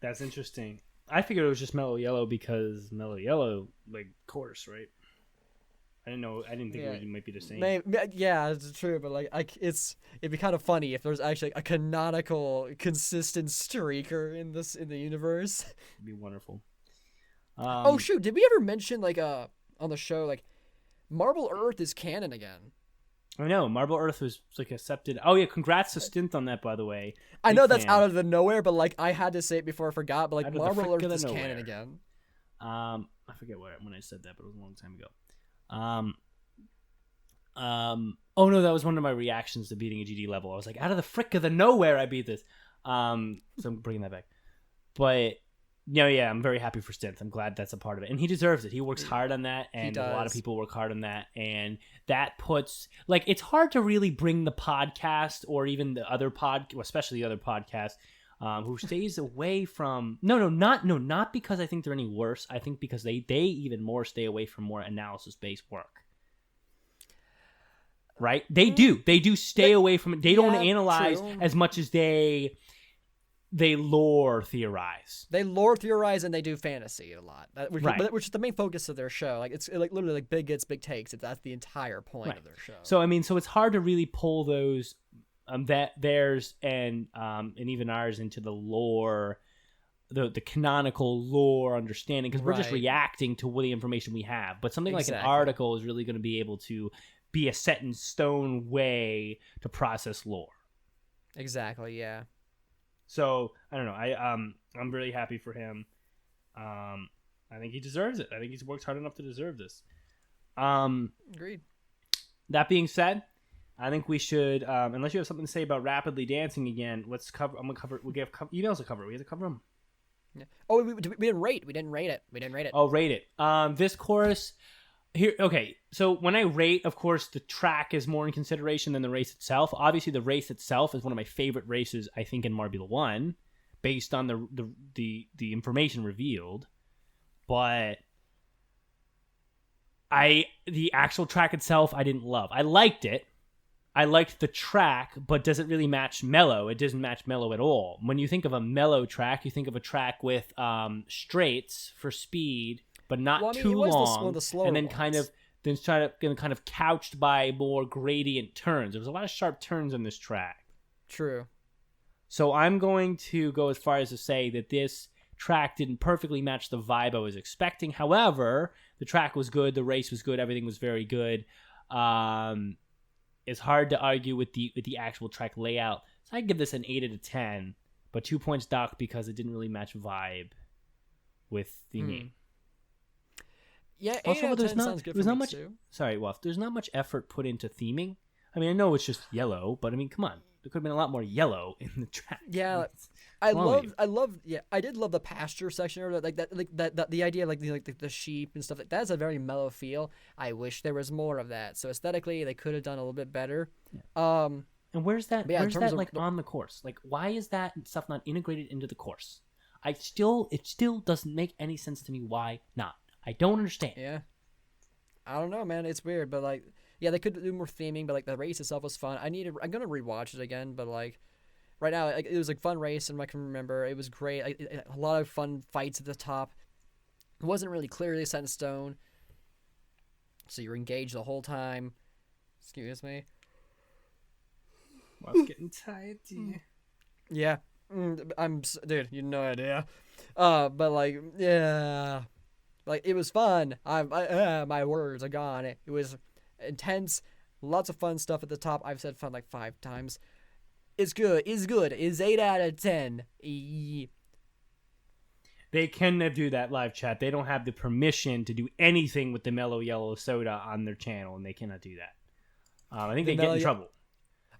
That's interesting. I figured it was just Mellow Yellow because Mellow Yellow, like, course, right? I didn't think it might be the same. Yeah, it's true, but like it'd be kind of funny if there's actually a canonical, consistent streaker in the universe. It'd be wonderful. Oh shoot! Did we ever mention like on the show like Marble Earth is canon again? I know Marble Earth was like accepted. Oh yeah, congrats to Stint on that, by the way. I Big know that's fan. out of the nowhere, but like I had to say it before I forgot. But like Out of the Marble frick Earth of the is nowhere. canon again. I forget when I said that, but it was a long time ago. Oh no, that was one of my reactions to beating a GD level. I was like, out of the frick of the nowhere, I beat this. So I'm bringing that back. But yeah, I'm very happy for Stint. I'm glad that's a part of it, and he deserves it. He works hard on that, and a lot of people work hard on that, and that puts like it's hard to really bring the podcast or even the other especially the other podcast. Who stays away from not because I think they're any worse. I think because they even more stay away from more analysis based work. Right? They do stay away from it. They don't analyze true. as much as they lore theorize. They lore theorize and they do fantasy a lot, Right. which is the main focus of their show. Like it's like literally like big hits, big takes. That's the entire point of their show. So I mean, so it's hard to really pull those theirs and even ours into the lore, the canonical lore understanding, because we're just reacting to the information we have. But something like an article is really going to be able to be a set in stone way to process lore. Exactly. Yeah. So I don't know. I'm really happy for him. I think he deserves it. I think he's worked hard enough to deserve this. Agreed. That being said, I think we should, unless you have something to say about rapidly dancing again, let's cover. I'm gonna cover. We have emails to cover. We have to cover them. Yeah. Oh, we didn't rate. We didn't rate it. Oh, rate it. This course here. Okay, so when I rate, of course, the track is more in consideration than the race itself. Obviously, the race itself is one of my favorite races. I think in Marbula 1, based on the information revealed, but the actual track itself I didn't love. I liked it. I liked the track, but does it really match Mellow? It doesn't match Mellow at all. When you think of a Mellow track, you think of a track with straights for speed, but not too long, and then kind of couched by more gradient turns. There was a lot of sharp turns on this track. True. So I'm going to go as far as to say that this track didn't perfectly match the vibe I was expecting. However, the track was good, the race was good, everything was very good. It's hard to argue with the actual track layout. So I give this an 8 out of 10, but 2 points docked because it didn't really match vibe with theming. Yeah, 8 Also, out of 10 sounds good for me too. Sorry, Wolf. There's not much effort put into theming. I mean, I know it's just yellow, but I mean, come on. There could have been a lot more yellow in the track. Yeah, I did love the pasture section, or like that the idea of like the sheep and stuff. That's a very mellow feel. I wish there was more of that. So aesthetically, they could have done a little bit better. Yeah. And where's that? Yeah, where's that like on the course? Like, why is that stuff not integrated into the course? It still doesn't make any sense to me. Why not? I don't understand. Yeah, I don't know, man. It's weird, but like, yeah, they could do more theming, but like the race itself was fun. I'm gonna rewatch it again, but like, right now, like, it was a fun race, and I can remember it was great. A lot of fun fights at the top. It wasn't really clearly set in stone, so you're engaged the whole time. Excuse me. I'm getting tired, dude. Yeah, dude. You no idea. But like, yeah, like it was fun. My words are gone. It was intense. Lots of fun stuff at the top. I've said fun like 5 times. It's good. It's good. It's 8 out of 10. They cannot do that, live chat. They don't have the permission to do anything with the mellow yellow soda on their channel, and they cannot do that. I think they get in trouble.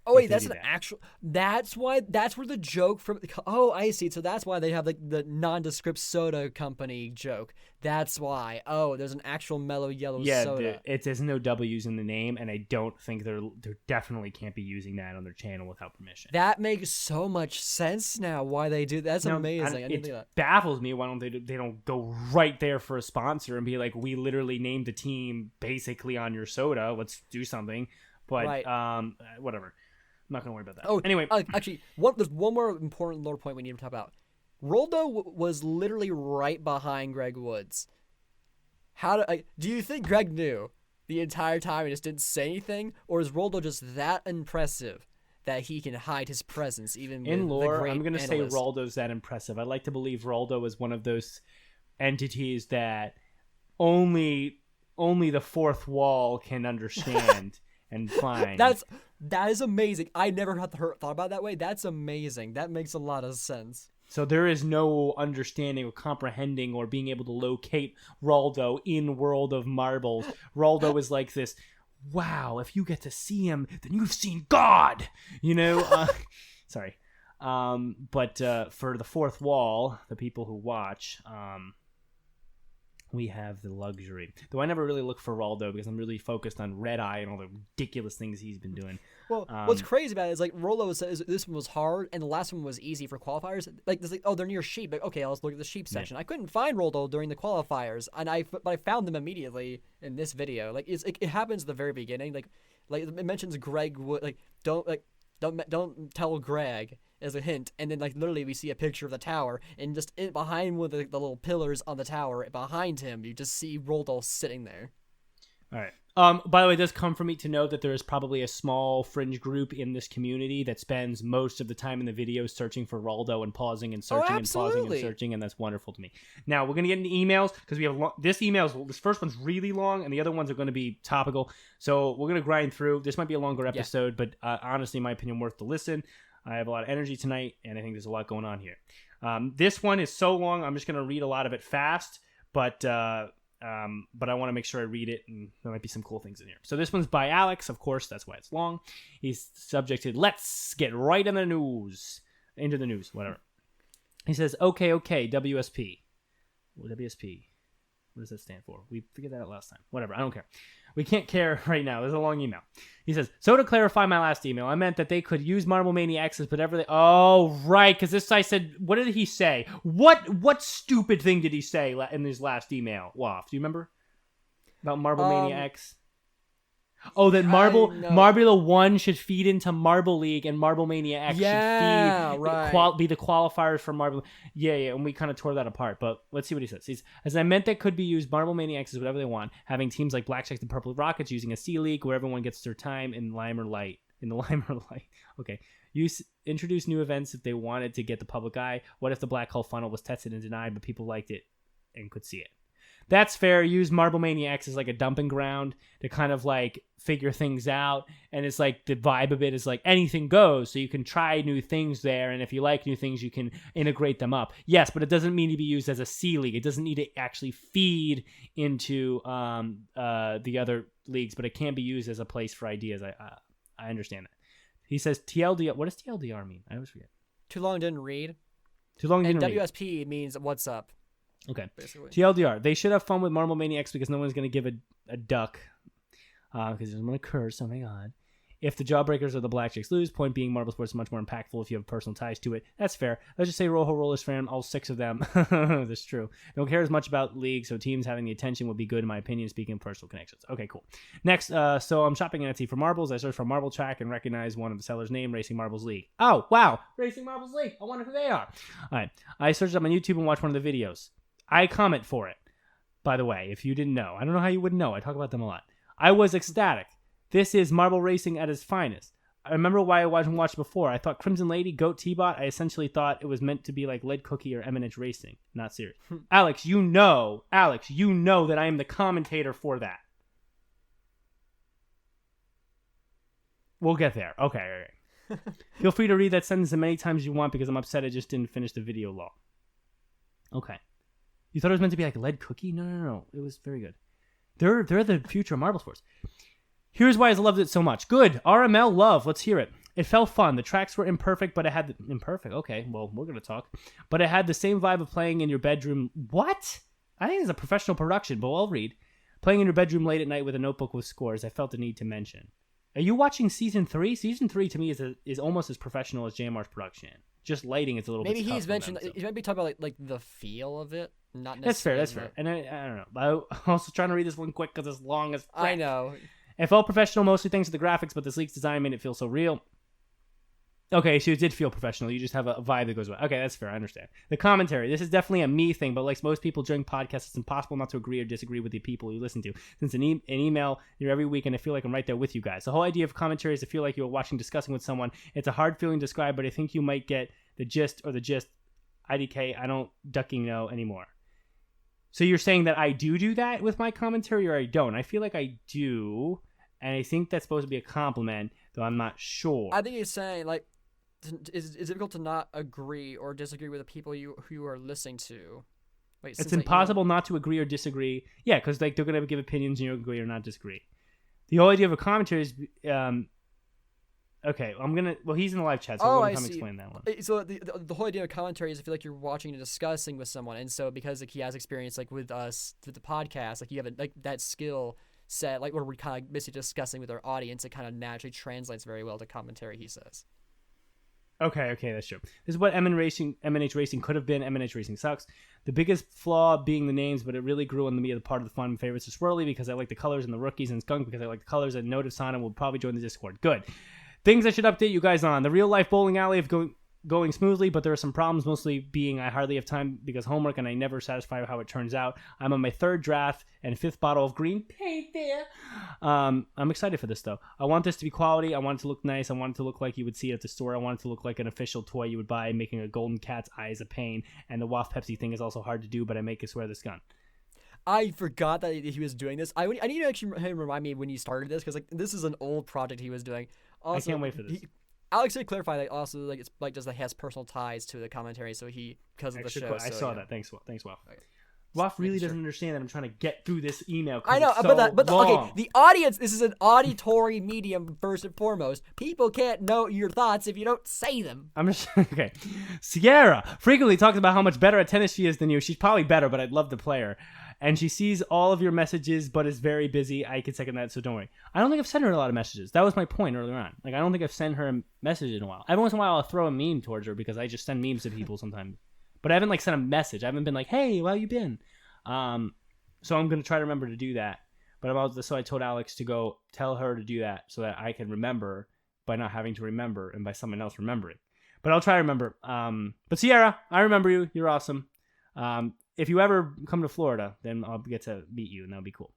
Oh wait, that's an actual. That's why. That's where the joke from. Oh, I see. So that's why they have like the nondescript soda company joke. That's why. Oh, there's an actual mellow yellow soda. Yeah, there's no W's in the name, and I don't think they definitely can't be using that on their channel without permission. That makes so much sense now. Why they do that's amazing. It baffles me. Why don't they don't go right there for a sponsor and be like, we literally named the team basically on your soda. Let's do something. But right. Whatever. I'm not going to worry about that. Oh, anyway. Actually, there's one more important lore point we need to talk about. Roldo was literally right behind Greg Woods. Do you think Greg knew the entire time and just didn't say anything? Or is Roldo just that impressive that he can hide his presence even in with lore? the great I'm going to say analyst? Roldo's that impressive. I'd like to believe Roldo is one of those entities that only the fourth wall can understand and find. That is amazing. I never thought about it that way. That's amazing. That makes a lot of sense. So there is no understanding or comprehending or being able to locate Roldo in World of Marbles. Roldo is like this, wow, if you get to see him, then you've seen God, sorry. But for the fourth wall, the people who watch, we have the luxury. Though I never really look for Roldo because I'm really focused on Red Eye and all the ridiculous things he's been doing. Well, what's crazy about it is like Roldo says this one was hard and the last one was easy for qualifiers. Like, it's like, oh, they're near sheep. Like, okay, let's look at the sheep section. I couldn't find Roldo during the qualifiers, and I found them immediately in this video. Like, it happens at the very beginning. Like it mentions Greg Wood. Like, don't tell Greg as a hint, and then like literally we see a picture of the tower, and just behind one of the little pillars on the tower, behind him, you just see Roldo sitting there. All right. By the way, it does come for me to know that there is probably a small fringe group in this community that spends most of the time in the videos searching for Roldo and pausing and searching and pausing and searching, and that's wonderful to me. Now, we're going to get into emails because we have this first one's really long, and the other ones are going to be topical. So we're going to grind through. This might be a longer episode, but honestly, in my opinion, worth the listen. I have a lot of energy tonight, and I think there's a lot going on here. This one is so long, I'm just going to read a lot of it fast, but I want to make sure I read it, and there might be some cool things in here. So this one's by Alex, of course, that's why it's long. He's subjected, let's get right into the news, whatever. He says, okay, WSP. WSP. What does that stand for? We figured that out last time. Whatever, I don't care. We can't care right now. There's a long email. He says, so to clarify my last email, I meant that they could use Marble Mania X's, whatever they... Oh, right, because this guy said... What did he say? What stupid thing did he say in his last email? Waff, do you remember? About Marble Mania X? Oh, that Marbula 1 should feed into Marble League, and Marble Mania X should be the qualifiers for Marble. Yeah, and we kind of tore that apart, but let's see what he says. As I meant that could be used, Marble Mania X is whatever they want, having teams like Blackjacks and Purple Rockets using a C League where everyone gets their time in the Limer Light. Okay. Introduce new events if they wanted to get the public eye. What if the Black Hole Funnel was tested and denied, but people liked it and could see it? That's fair. Use Marble Mania X as like a dumping ground to kind of like figure things out. And it's like the vibe of it is like anything goes. So you can try new things there. And if you like new things, you can integrate them up. Yes, but it doesn't mean to be used as a C League. It doesn't need to actually feed into the other leagues, but it can be used as a place for ideas. I understand that. He says TLDR. What does TLDR mean? I always forget. Too long didn't read. And WSP means what's up. Okay. Basically. TLDR. They should have fun with Marble Mania X because no one's going to give a duck because there's going to curse. Oh my god. if the Jawbreakers or the Black Chicks lose. Point being, marble sports is much more impactful if you have personal ties to it. That's fair. Let's just say Rojo Rollers fan, all 6 of them. That's true. Don't care as much about league, so teams having the attention would be good in my opinion, speaking of personal connections. Okay, cool. Next, so I'm shopping at Etsy for marbles. I search for Marble Track and recognize one of the seller's name, Racing Marbles League. Oh, wow. Racing Marbles League. I wonder who they are. All right. I searched up on YouTube and watched one of the videos. I comment for it, by the way, if you didn't know. I don't know how you wouldn't know. I talk about them a lot. I was ecstatic. This is marble racing at its finest. I remember why I watched before. I thought Crimson Lady, Goat T-Bot, I essentially thought it was meant to be like Lead Cookie or Eminence Racing. Not serious. Alex, you know that I am the commentator for that. We'll get there. Okay. Feel free to read that sentence as many times as you want because I'm upset I just didn't finish the video long. Okay. You thought it was meant to be like Lead Cookie? No. It was very good. They're the future of marble sports. Here's why I loved it so much. Good. RML love. Let's hear it. It felt fun. The tracks were imperfect, but it had... Imperfect? Okay, well, we're going to talk. But it had the same vibe of playing in your bedroom... What? I think it's a professional production, but I'll read. Playing in your bedroom late at night with a notebook with scores, I felt the need to mention. Are you watching Season 3? Season 3, to me, is almost as professional as JMR's production. Just lighting is a little bit tough. Maybe he's mentioned... He might be talking about, like the feel of it. Not necessarily. That's fair. And I don't know. I'm also trying to read this one quick because it's long as frick. I know. It felt professional, mostly thanks to the graphics, but this leak's design made it feel so real. Okay, so it did feel professional. You just have a vibe that goes with it. Okay, that's fair. I understand. The commentary. This is definitely a me thing, but like most people during podcasts, it's impossible not to agree or disagree with the people you listen to. Since an email here every week, and I feel like I'm right there with you guys. The whole idea of commentary is to feel like you're watching, discussing with someone. It's a hard feeling to describe, but I think you might get the gist. IDK, I don't ducking know anymore. So you're saying that I do that with my commentary, or I don't? I feel like I do, and I think that's supposed to be a compliment, though I'm not sure. I think he's saying, like, it's difficult to not agree or disagree with the people who you are listening to. Wait, it's impossible not to agree or disagree. Yeah, because like they're going to give opinions and you agree or not disagree. The whole idea of a commentary is... okay, I'm going to... Well, he's in the live chat, so I'm going to come explain that one. So the whole idea of commentary is I feel like you're watching and discussing with someone, and so because like he has experience like with us, with the podcast, like you have like that skill set, like where we're kind of basically discussing with our audience, it kind of naturally translates very well to commentary, he says. Okay, that's true. This is what MNH Racing could have been. MNH Racing sucks. The biggest flaw being the names, but it really grew on me as part of the fun. Favorites are Swirly because I like the colors, and the Rookies and Skunk because I like the colors, and Note of Sana will probably join the Discord. Good. Things I should update you guys on. The real life bowling alley of going smoothly, but there are some problems, mostly being I hardly have time because homework and I never satisfy with how it turns out. I'm on my 3rd draft and 5th bottle of green paint there. I'm excited for this though. I want this to be quality. I want it to look nice. I want it to look like you would see it at the store. I want it to look like an official toy you would buy. Making a golden cat's eye is a pain, and the Waff Pepsi thing is also hard to do, but I make it swear this gun. I forgot that he was doing this. I need to actually remind me when he started this, because like this is an old project he was doing. Also, I can't wait for this. Alex did clarify that also like it's like just like has personal ties to the commentary, so he because of the show. I saw that. Thanks, Waff. Okay. Waff really doesn't understand that I'm trying to get through this email. I know, but okay, the audience. This is an auditory medium first and foremost. People can't know your thoughts if you don't say them. I'm just okay. Sierra frequently talks about how much better at tennis she is than you. She's probably better, but I'd love to play her. And she sees all of your messages, but is very busy. I can second that, so don't worry. I don't think I've sent her a lot of messages. That was my point earlier on. Like, I don't think I've sent her a message in a while. Every once in a while, I'll throw a meme towards her because I just send memes to people sometimes. But I haven't, like, sent a message. I haven't been like, hey, how you been? So I'm going to try to remember to do that. But so I told Alex to go tell her to do that so that I can remember by not having to remember and by someone else remembering. But I'll try to remember. But Sierra, I remember you. You're awesome. If you ever come to Florida, then I'll get to meet you, and that'll be cool.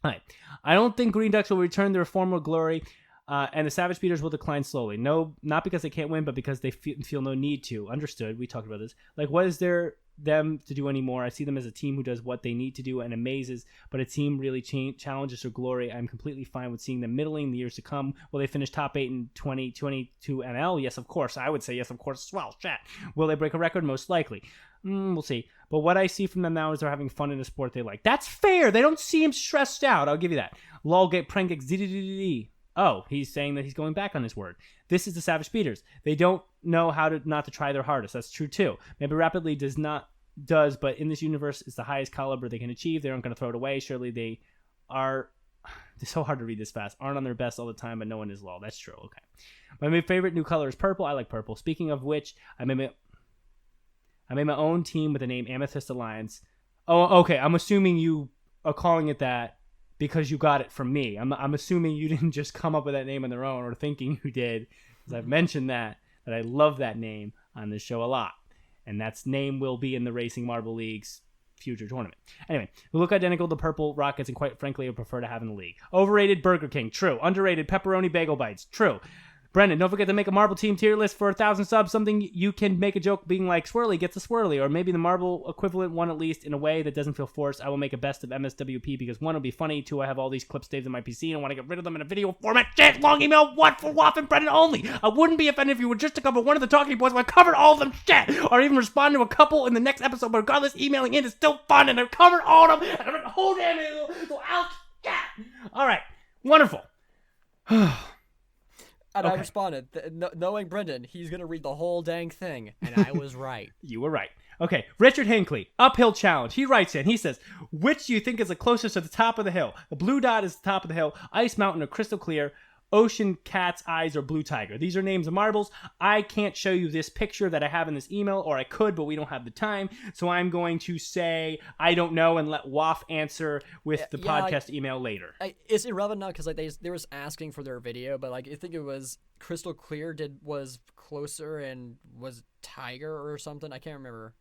All right. I don't think Green Ducks will return their former glory, and the Savage Beaters will decline slowly. No, not because they can't win, but because they feel no need to. Understood. We talked about this. Like, what is there them to do anymore? I see them as a team who does what they need to do and amazes, but a team really challenges their glory. I'm completely fine with seeing them middling in the years to come. Will they finish top 8 in 2022 NL? Yes, of course. I would say yes, of course. Well, chat. Will they break a record? Most likely. We'll see. But what I see from them now is they're having fun in a sport they like. That's fair. They don't seem stressed out. I'll give you that. Lol get prank. Oh, he's saying that he's going back on his word. This is the Savage Beaters. They don't know how to not to try their hardest. That's true too. Maybe Rapidly does, but in this universe, it's the highest caliber they can achieve. They aren't going to throw it away. Surely they are. it's so hard to read this fast. Aren't on their best all the time, but no one is low. That's true. Okay. My favorite new color is purple. I like purple. Speaking of which, I made my own team with the name Amethyst Alliance. Oh, okay. I'm assuming you are calling it that because you got it from me. I'm assuming you didn't just come up with that name on their own or thinking you did, because I've mentioned that I love that name on this show a lot. And that name will be in the Racing Marble League's future tournament. Anyway, we look identical to purple Rockets, and quite frankly, I prefer to have in the league. Overrated Burger King, true. Underrated pepperoni bagel bites, true. Brendan, don't forget to make a Marble Team tier list for 1,000 subs. Something you can make a joke being like, Swirly gets a Swirly, or maybe the Marble equivalent one at least in a way that doesn't feel forced. I will make a best of MSWP because one, will be funny. Two, I have all these clips saved in my PC and I want to get rid of them in a video format. Shit, long email, what for Waff and Brendan only. I wouldn't be offended if you were just to cover one of the talking points, but I covered all of them, shit. Or even respond to a couple in the next episode, but regardless, emailing in is still fun, and I've covered all of them, and I'm whole damn it, so I'll shit. All right, wonderful. And I responded, knowing Brendan, he's going to read the whole dang thing. And I was right. You were right. Okay, Richard Hinckley, uphill challenge. He writes in, he says, which do you think is the closest to the top of the hill? The blue dot is the top of the hill, Ice Mountain or Crystal Clear, Ocean Cat's Eyes or Blue Tiger. These are names of marbles. I can't show you this picture that I have in this email, or I could, but we don't have the time. So I'm going to say I don't know and let Waff answer with the podcast email later. It's irrelevant now because they was asking for their video, but I think it was Crystal Clear was closer and was Tiger or something. I can't remember.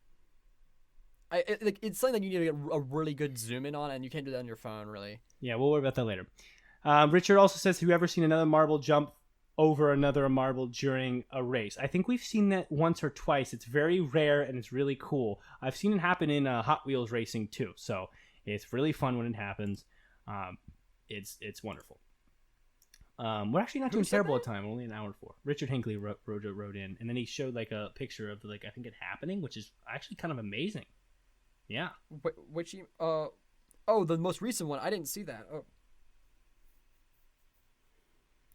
It's something that you need to get a really good zoom in on, and you can't do that on your phone, really. Yeah, we'll worry about that later. Richard also says, have you ever seen another marble jump over another marble during a race? I think we've seen that once or twice. It's very rare and it's really cool. I've seen it happen in Hot Wheels racing too, so it's really fun when it happens. It's wonderful. We're actually not doing terrible at time. We're only an hour and 4. Richard Hinckley wrote in, and then he showed like a picture of I think it happening, which is actually kind of amazing. Yeah. The most recent one. I didn't see that. Oh.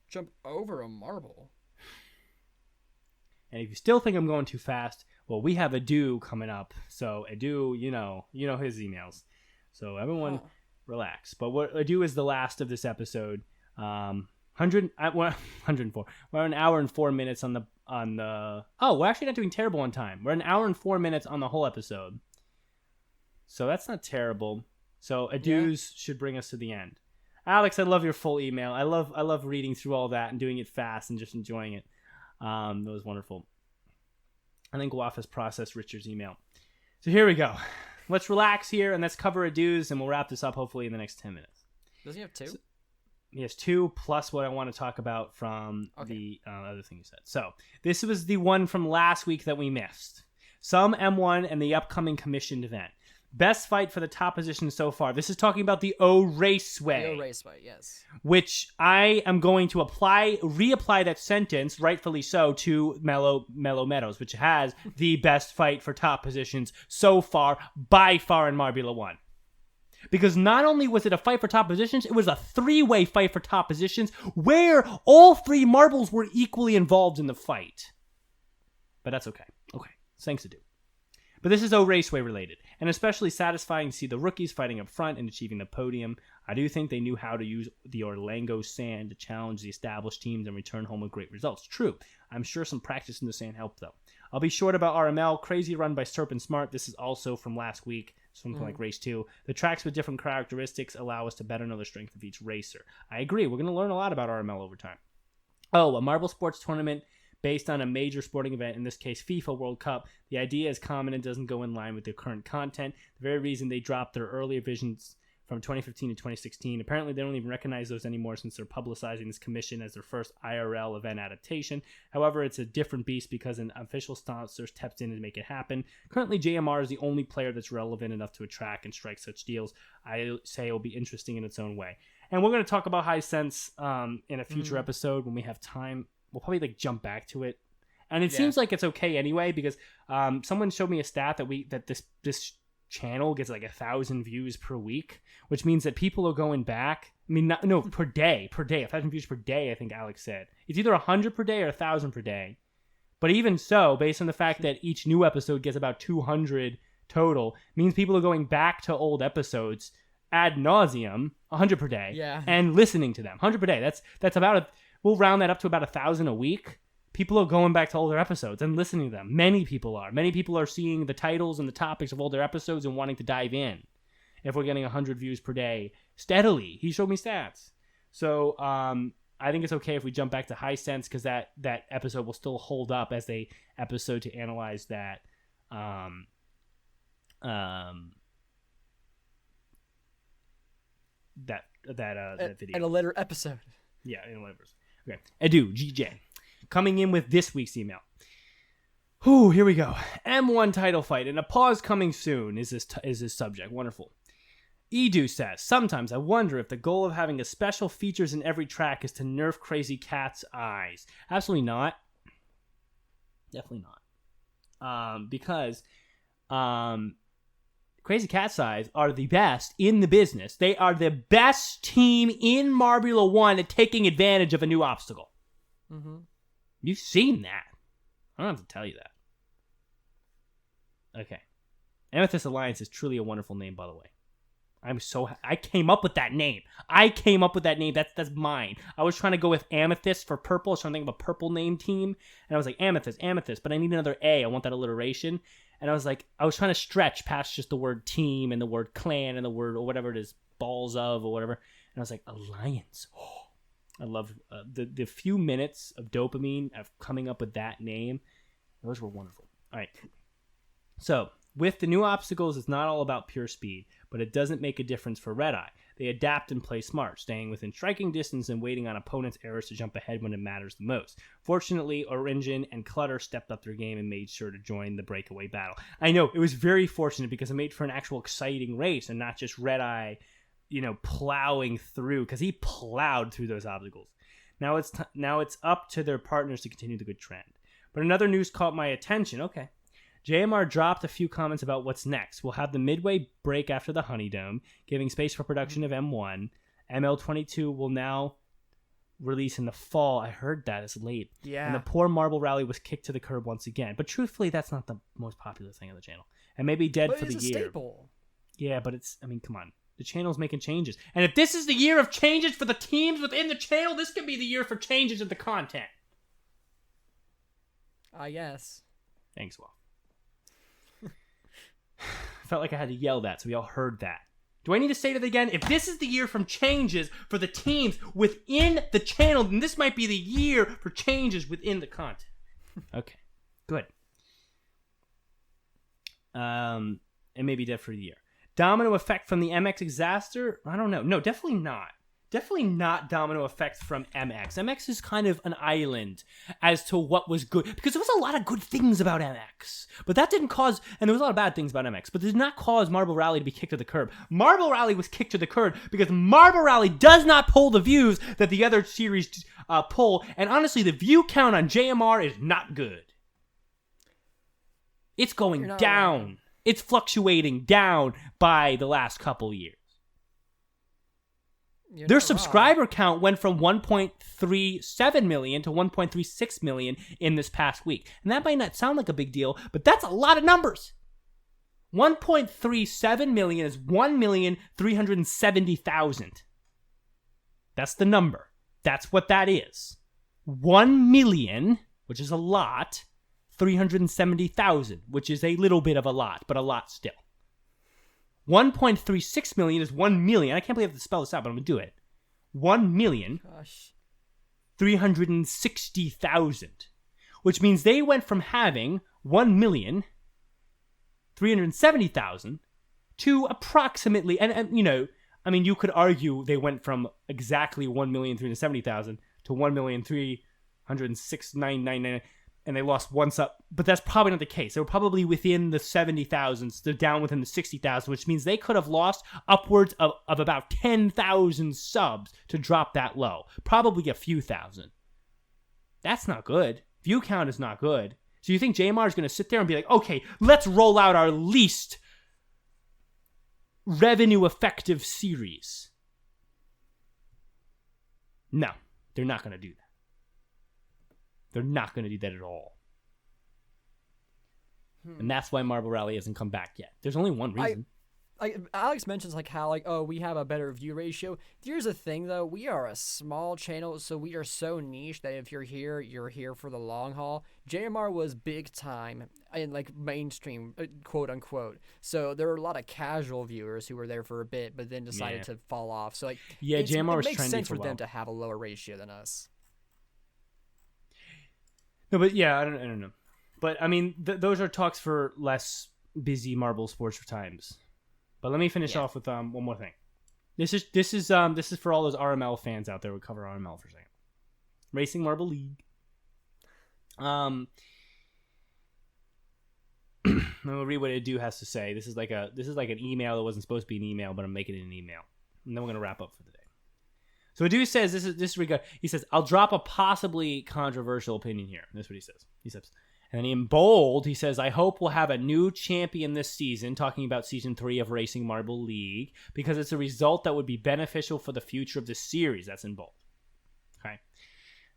Jump over a marble. And if you still think I'm going too fast, well, we have Adu coming up. So Adu, you know his emails. So everyone relax. But Adu is the last of this episode. 104. We're an hour and 4 minutes on the. Oh, we're actually not doing terrible on time. We're an hour and 4 minutes on the whole episode. So that's not terrible. So Adu's should bring us to the end. Alex, I love your full email. I love reading through all that and doing it fast and just enjoying it. That was wonderful. I think Waff has processed Richard's email. So here we go. Let's relax here and let's cover Adu's, and we'll wrap this up hopefully in the next 10 minutes. Does he have 2? So, he has 2 plus what I want to talk about from the other thing you said. So this was the one from last week that we missed. Some M1 and the upcoming commissioned event. Best fight for the top position so far. This is talking about the O Raceway. The O Raceway, yes. Which I am going to reapply that sentence, rightfully so, to Mellow Meadows, which has the best fight for top positions so far, by far, in Marbula 1. Because not only was it a fight for top positions, it was a 3-way fight for top positions where all 3 marbles were equally involved in the fight. But that's okay. Okay. Thanks to do. But this is O Raceway related, and especially satisfying to see the rookies fighting up front and achieving the podium. I do think they knew how to use the Orlando sand to challenge the established teams and return home with great results. True, I'm sure some practice in the sand helped though. I'll be short about RML. Crazy run by Serpent Smart. This is also from last week, something like race 2. The tracks with different characteristics allow us to better know the strength of each racer. I agree. We're going to learn a lot about RML over time. Oh, a Marble Sports tournament based on a major sporting event, in this case FIFA World Cup. The idea is common and doesn't go in line with their current content. The very reason they dropped their earlier visions from 2015 to 2016. Apparently they don't even recognize those anymore since they're publicizing this commission as their first IRL event adaptation. However, it's a different beast because an official sponsor steps in to make it happen. Currently, JMR is the only player that's relevant enough to attract and strike such deals. I say it will be interesting in its own way. And we're going to talk about High Sense in a future episode when we have time. We'll probably jump back to it, and it seems like it's okay anyway because someone showed me a stat that this channel gets 1,000 views per week, which means that people are going back. I mean, per day, 1,000 views per day. I think Alex said it's either 100 per day or 1,000 per day. But even so, based on the fact that each new episode gets about 200 total, means people are going back to old episodes ad nauseum, 100 per day, Yeah. and listening to them, 100 per day. That's about we'll round that up to about 1,000 a week. People are going back to older episodes and listening to them. Many people are. Many people are seeing the titles and the topics of older episodes and wanting to dive in. If we're getting 100 views per day steadily, he showed me stats. So I think it's okay if we jump back to High Sense because that episode will still hold up as a episode to analyze that that video. And a later episode. Yeah, in whatever. Okay. Edu, GJ. Coming in with this week's email. Whew, here we go. M1 title fight and a pause coming soon is this subject. Wonderful. Edu says, sometimes I wonder if the goal of having a special features in every track is to nerf Crazy Cat's eyes. Absolutely not. Definitely not. Because Crazy Cat's eyes are the best in the business. They are the best team in Marbula 1 at taking advantage of a new obstacle. Mm-hmm. You've seen that. I don't have to tell you that. Okay. Amethyst Alliance is truly a wonderful name, by the way. I came up with that name. That's mine. I was trying to go with Amethyst for purple. I was trying to think of a purple name team. And I was like, Amethyst, but I need another A. I want that alliteration. And I was trying to stretch past just the word team and the word clan and the word, or whatever it is, balls of, or whatever. And I was like, Alliance. Oh, I love the few minutes of dopamine of coming up with that name. Those were wonderful. All right. So, with the new obstacles, it's not all about pure speed, but it doesn't make a difference for Red Eye. They adapt and play smart, staying within striking distance and waiting on opponents' errors to jump ahead when it matters the most. Fortunately, Origin and Clutter stepped up their game and made sure to join the breakaway battle. I know, it was very fortunate because it made for an actual exciting race and not just Red Eye, plowing through, because he plowed through those obstacles. Now it's up to their partners to continue the good trend. But another news caught my attention. Okay. JMR dropped a few comments about what's next. We'll have the midway break after the Honey Dome, giving space for production of M1. ML22 will now release in the fall. I heard that. It's late. Yeah. And the poor Marble Rally was kicked to the curb once again. But truthfully, that's not the most popular thing on the channel. And maybe dead but for the it's a year. Staple. Yeah, but come on. The channel's making changes. And if this is the year of changes for the teams within the channel, this could be the year for changes in the content. Yes. Thanks, Will. Felt like I had to yell that, so we all heard that. Do I need to say it again? If this is the year from changes for the teams within the channel, then this might be the year for changes within the content. Okay, good. And maybe dead for the year. Domino effect from the MX disaster? I don't know. No, definitely not. Definitely not domino effect from MX. MX is kind of an island as to what was good. Because there was a lot of good things about MX. But that didn't cause... And there was a lot of bad things about MX. But did not cause Marble Rally to be kicked to the curb. Marble Rally was kicked to the curb because Marble Rally does not pull the views that the other series pull. And honestly, the view count on JMR is not good. It's going down. Wrong. It's fluctuating down by the last couple years. Their subscriber count went from 1.37 million to 1.36 million in this past week. And that might not sound like a big deal, but that's a lot of numbers. 1.37 million is 1,370,000. That's the number. That's what that is. 1 million, which is a lot, 370,000, which is a little bit of a lot, but a lot still. 1.36 million is 1 million. I can't believe I have to spell this out, but I'm going to do it. 1,360,000. Which means they went from having 1,370,000 to approximately, and you could argue they went from exactly 1,370,000 to 1,306,999. And they lost one sub, but that's probably not the case. They were probably within the 70,000s. They're down within the 60,000, which means they could have lost upwards of about 10,000 subs to drop that low. Probably a few thousand. That's not good. View count is not good. So you think JMR is going to sit there and be like, okay, let's roll out our least revenue effective series? No, they're not going to do that. They're not going to do that at all. And that's why Marble Rally hasn't come back yet. There's only one reason. Alex mentions like how like, oh, we have a better view ratio. Here's the thing though, we are a small channel, so we are so niche that if you're here for the long haul. JMR was big time in like mainstream, quote unquote. So there were a lot of casual viewers who were there for a bit, but then decided to fall off. So like, JMR was it makes trendy sense for for a them while. to have a lower ratio than us. No, but yeah, I don't know. But I mean, those are talks for less busy Marble sports times. But let me finish off with one more thing. This is for all those RML fans out there. We'll cover RML for a second. Racing Marble League. I'm gonna read what Edu has to say. This is like an email that wasn't supposed to be an email, but I'm making it an email, and then we're gonna wrap up for the day. So Edu says this regard. He says, "I'll drop a possibly controversial opinion here." That's what he says. He says. And then in bold, he says, "I hope we'll have a new champion this season," talking about Season 3 of Racing Marble League, "because it's a result that would be beneficial for the future of the series." That's in bold. Okay.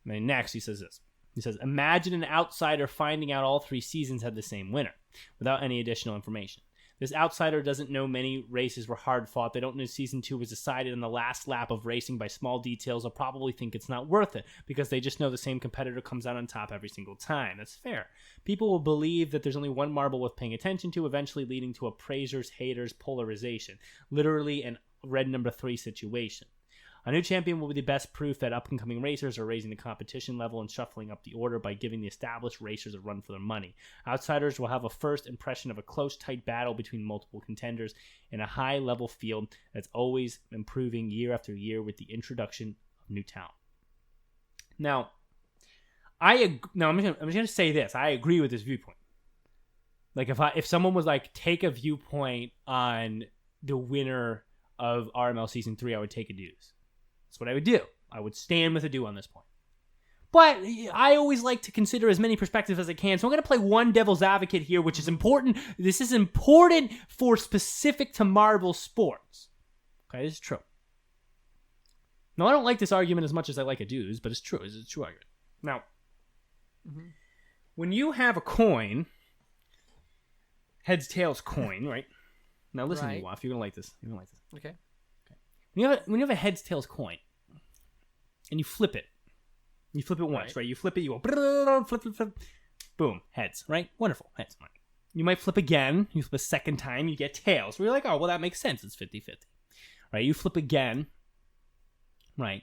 And then next, he says this. He says, "Imagine an outsider finding out all 3 seasons had the same winner, without any additional information. This outsider doesn't know many races were hard fought. They don't know Season 2 was decided on the last lap of racing by small details. They'll probably think it's not worth it because they just know the same competitor comes out on top every single time. That's fair. People will believe that there's only one marble worth paying attention to, eventually leading to a praisers-haters polarization. Literally an red number 3 situation. A new champion will be the best proof that up-and-coming racers are raising the competition level and shuffling up the order by giving the established racers a run for their money. Outsiders will have a first impression of a close, tight battle between multiple contenders in a high-level field that's always improving year after year with the introduction of new talent." Now, I'm just gonna say this. I agree with this viewpoint. Like if someone was like, take a viewpoint on the winner of RML Season 3, I would take Edu's. That's what I would do. I would stand with Edu on this point. But I always like to consider as many perspectives as I can, so I'm going to play one devil's advocate here, which is important. This is important for specific to Marble sports. Okay, this is true. Now, I don't like this argument as much as I like Edu's, but it's true. It's a true argument. Now, when you have a coin, heads, tails coin, right? Now listen to me, Waff. You're going to like this. Okay. When you have a heads tails coin and you flip it once, right? You flip it, you go flip, boom, heads, right? Wonderful, heads. Right. You might flip again. You flip a second time, you get tails. We're like, oh, well, that makes sense. It's 50-50, right? You flip again, right?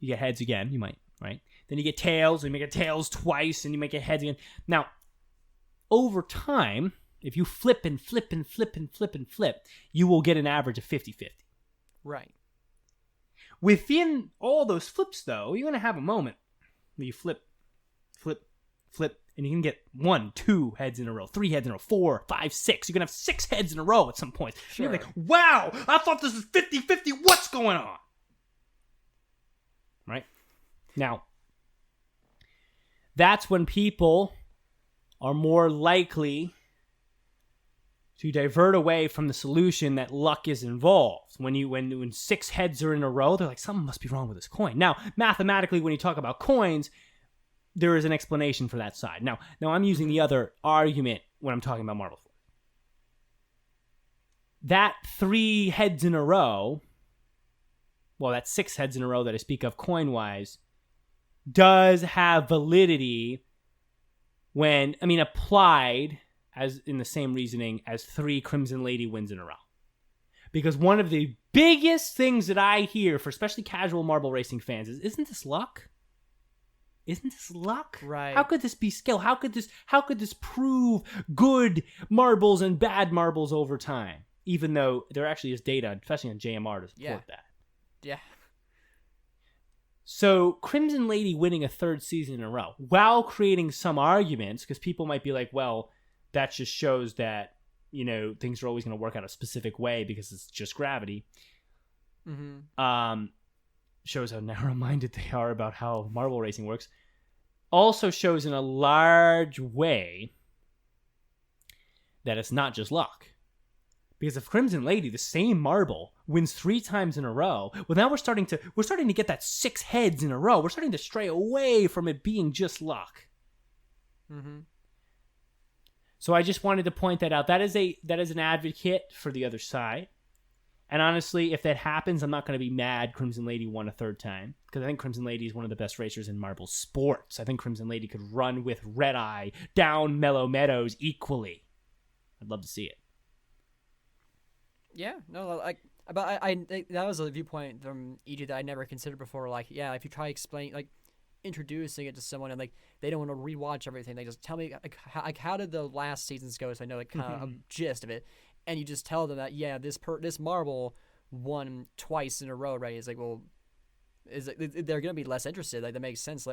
You get heads again. You might, right? Then you get tails, and you make it tails twice, and you make it heads again. Now, over time, if you flip and flip and flip and flip and flip, you will get an average of 50-50. Right. Within all those flips, though, you're going to have a moment where you flip, and you can get 1, 2 heads in a row, 3 heads in a row, 4, 5, 6. You're going to have 6 heads in a row at some point. Sure. You're like, wow, I thought this was 50-50. What's going on? Right? Now, that's when people are more likely to divert away from the solution that luck is involved. When 6 heads are in a row, they're like, something must be wrong with this coin. Now, mathematically, when you talk about coins, there is an explanation for that side. Now I'm using the other argument when I'm talking about marble. That 3 heads in a row, well, that 6 heads in a row that I speak of coin-wise, does have validity when, applied as in the same reasoning as 3 Crimson Lady wins in a row. Because one of the biggest things that I hear for especially casual marble racing fans is, isn't this luck? Isn't this luck? Right. How could this be skill? How could this prove good marbles and bad marbles over time? Even though there actually is data, especially on JMR, to support that. Yeah. So Crimson Lady winning a 3rd season in a row, while creating some arguments, because people might be like, well, that just shows that, things are always going to work out a specific way because it's just gravity. Mm-hmm. Shows how narrow-minded they are about how marble racing works. Also shows in a large way that it's not just luck. Because if Crimson Lady, the same marble, wins 3 times in a row, well, now we're starting to get that 6 heads in a row. We're starting to stray away from it being just luck. Mm-hmm. So I just wanted to point that out. That is an advocate for the other side. And honestly, if that happens, I'm not going to be mad Crimson Lady won a third time, because I think Crimson Lady is one of the best racers in marble sports. I think Crimson Lady could run with Red Eye down Mellow Meadows equally. I'd love to see it. Yeah, no, like, but I that was a viewpoint from EG that I never considered before. Like, yeah, if you try introducing it to someone and like they don't want to rewatch everything, they just tell me like how did the last seasons go, so I know like kind of a gist of it, and you just tell them that this marble won twice in a row, right? It's like, well, they're gonna be less interested. Like that makes sense.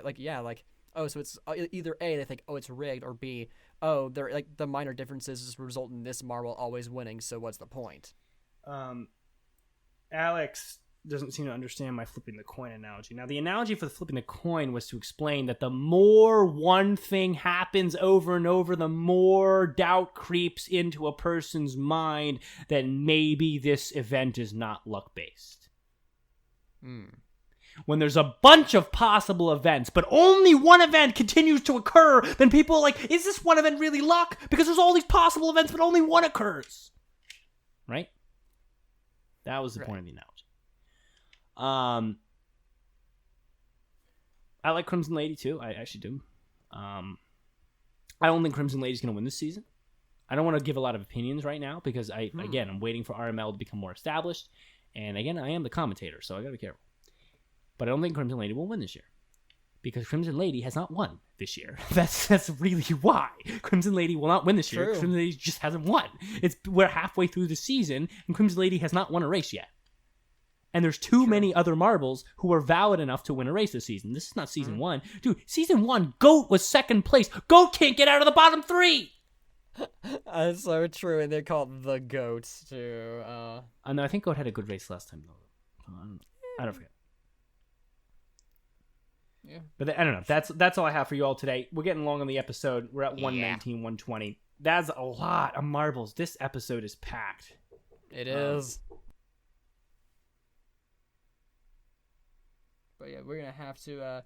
Oh, so it's either A, they think, oh, it's rigged, or B, oh, they're like the minor differences just result in this marble always winning. So what's the point? Alex doesn't seem to understand my flipping the coin analogy. Now, the analogy for the flipping the coin was to explain that the more one thing happens over and over, the more doubt creeps into a person's mind that maybe this event is not luck-based. When there's a bunch of possible events, but only one event continues to occur, then people are like, is this one event really luck? Because there's all these possible events, but only one occurs. Right? That was the point of the analogy. I like Crimson Lady too. I actually do. I don't think Crimson Lady's going to win this season. I don't want to give a lot of opinions right now because I'm waiting for RML to become more established. And again, I am the commentator, so I got to be careful. But I don't think Crimson Lady will win this year because Crimson Lady has not won this year. That's really why Crimson Lady will not win this year. Crimson Lady just hasn't won. We're halfway through the season, and Crimson Lady has not won a race yet. And there's too many other marbles who are valid enough to win a race this season. This is not season one. Dude, season one, GOAT was second place. GOAT can't get out of the bottom three. That's so true, and they're called the GOATs too. I think GOAT had a good race last time, though. I don't forget. Yeah. But I don't know. That's all I have for you all today. We're getting long on the episode. We're at 119, 120. That's a lot of marbles. This episode is packed. It is. But yeah, we're going to have to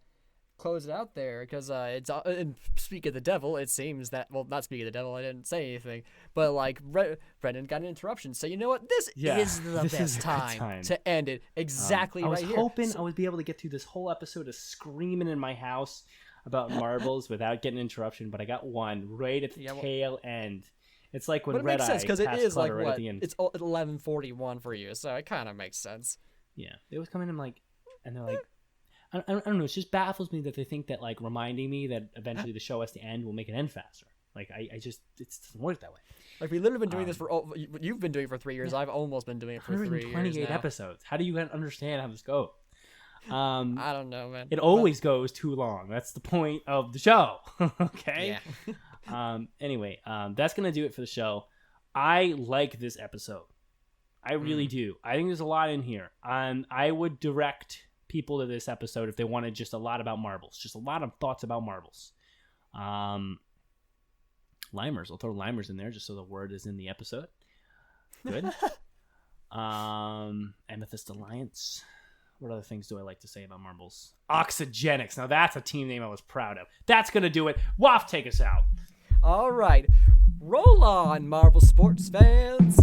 close it out there because it's and speak of the devil, it seems that, well, not speak of the devil, I didn't say anything, but like Brendan got an interruption, so you know what, this is the best time to end it exactly right here. I was hoping I would be able to get through this whole episode of screaming in my house about marbles without getting an interruption, but I got one right at the tail end. It's like when Red Eye passed Clutter right at the end. It's 11:41 for you, so it kind of makes sense. Yeah, they was coming in like, and they're like, I don't know. It just baffles me that they think that like reminding me that eventually the show has to end will make it end faster. Like I just, it doesn't work that way. Like we literally been doing this for you've been doing it for 3 years. Yeah. I've almost been doing it for 3 years. 128 episodes. How do you understand how this goes? I don't know, man. It always goes too long. That's the point of the show. Okay. Yeah. Anyway, that's gonna do it for the show. I like this episode. I really do. I think there's a lot in here. I would direct people to this episode if they wanted just a lot about marbles, just a lot of thoughts about marbles. Limers, I'll throw limers in there just so the word is in the episode. Good. Amethyst Alliance. What other things do I like to say about marbles? Oxygenics. Now that's a team name I was proud of. That's gonna do it. Waff, take us out. All right, roll on, marble sports fans.